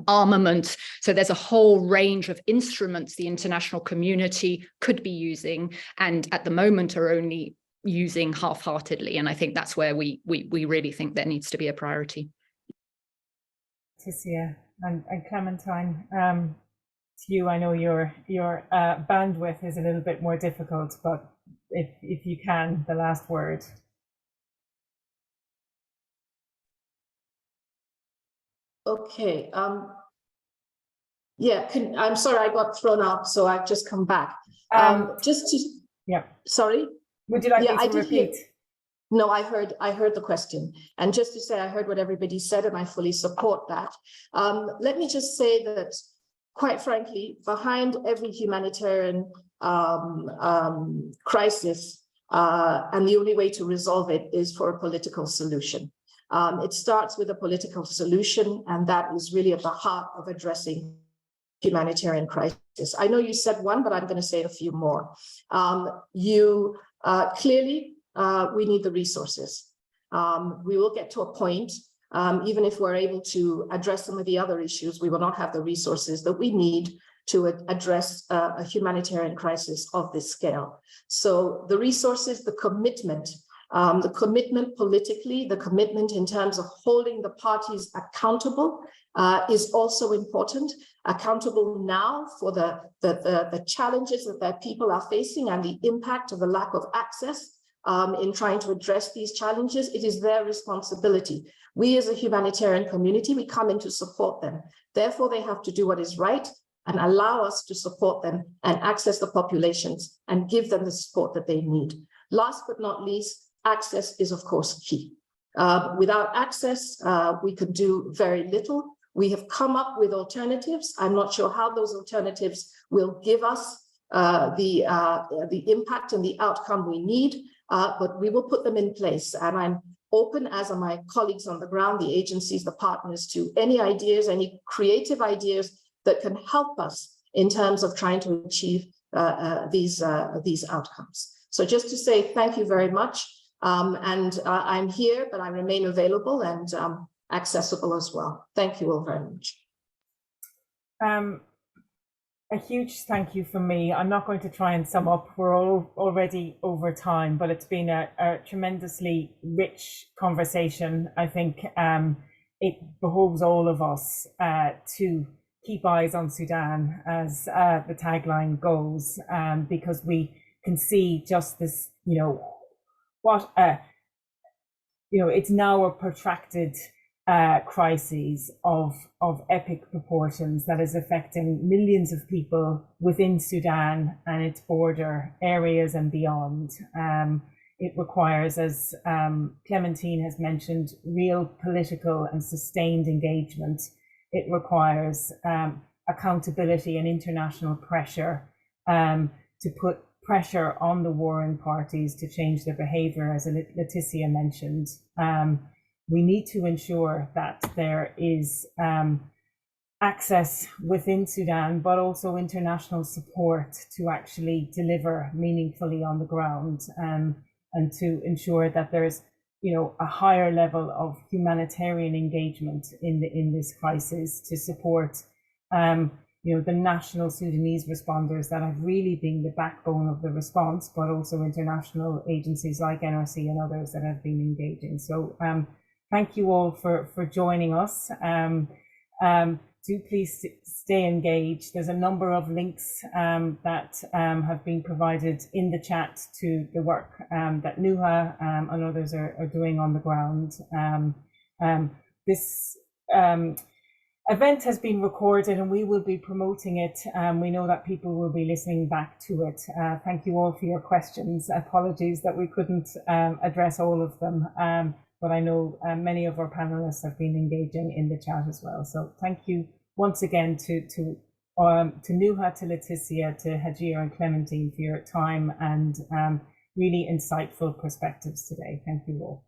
armament. So there's a whole range of instruments the international community could be using, and at the moment are only using half-heartedly. And I think that's where we really think there needs to be a priority. Leticia and Clementine, to you, I know your bandwidth is a little bit more difficult, but if you can, the last word. Okay. Yeah. I'm sorry, I got thrown out, so I've just come back. Just to. Yeah. Sorry. Would you like me to repeat? No, I heard the question. And just to say, I heard what everybody said, and I fully support that. Let me just say that, quite frankly, behind every humanitarian crisis, and the only way to resolve it is for a political solution. It starts with a political solution, and that is really at the heart of addressing humanitarian crisis. I know you said one, but I'm going to say a few more. Clearly, we need the resources. We will get to a point, even if we're able to address some of the other issues, we will not have the resources that we need to address a humanitarian crisis of this scale. So the resources, the commitment politically, the commitment in terms of holding the parties accountable is also important. Accountable now for the challenges that their people are facing and the impact of the lack of access in trying to address these challenges. It is their responsibility. We as a humanitarian community, we come in to support them. Therefore, they have to do what is right and allow us to support them and access the populations and give them the support that they need. Last but not least, access is of course key. Without access, we could do very little. We have come up with alternatives. I'm not sure how those alternatives will give us the impact and the outcome we need, but we will put them in place. And I'm open, as are my colleagues on the ground, the agencies, the partners, to any ideas, any creative ideas that can help us in terms of trying to achieve these outcomes. So just to say thank you very much. I'm here, but I remain available and accessible as well. Thank you all very much. A huge thank you from me. I'm not going to try and sum up. We're all already over time, but it's been a tremendously rich conversation. I think it behoves all of us to keep eyes on Sudan, as the tagline goes, because we can see just this, it's now a protracted crisis of epic proportions that is affecting millions of people within Sudan and its border areas and beyond. It requires, as Clementine has mentioned, real political and sustained engagement. It requires accountability and international pressure to put pressure on the warring parties to change their behavior, as Leticia mentioned. We need to ensure that there is access within Sudan, but also international support to actually deliver meaningfully on the ground, and to ensure that there's a higher level of humanitarian engagement in this crisis to support the national Sudanese responders that have really been the backbone of the response, but also international agencies like NRC and others that have been engaging. So thank you all for joining us. Do please stay engaged. There's a number of links that have been provided in the chat to the work that Nuha and others are doing on the ground. This event has been recorded and we will be promoting it. We know that people will be listening back to it. Thank you all for your questions. Apologies that we couldn't address all of them, but I know many of our panelists have been engaging in the chat as well. So thank you once again to Nuha, to Leticia, to Hajir and Clementine for your time and really insightful perspectives today. Thank you all.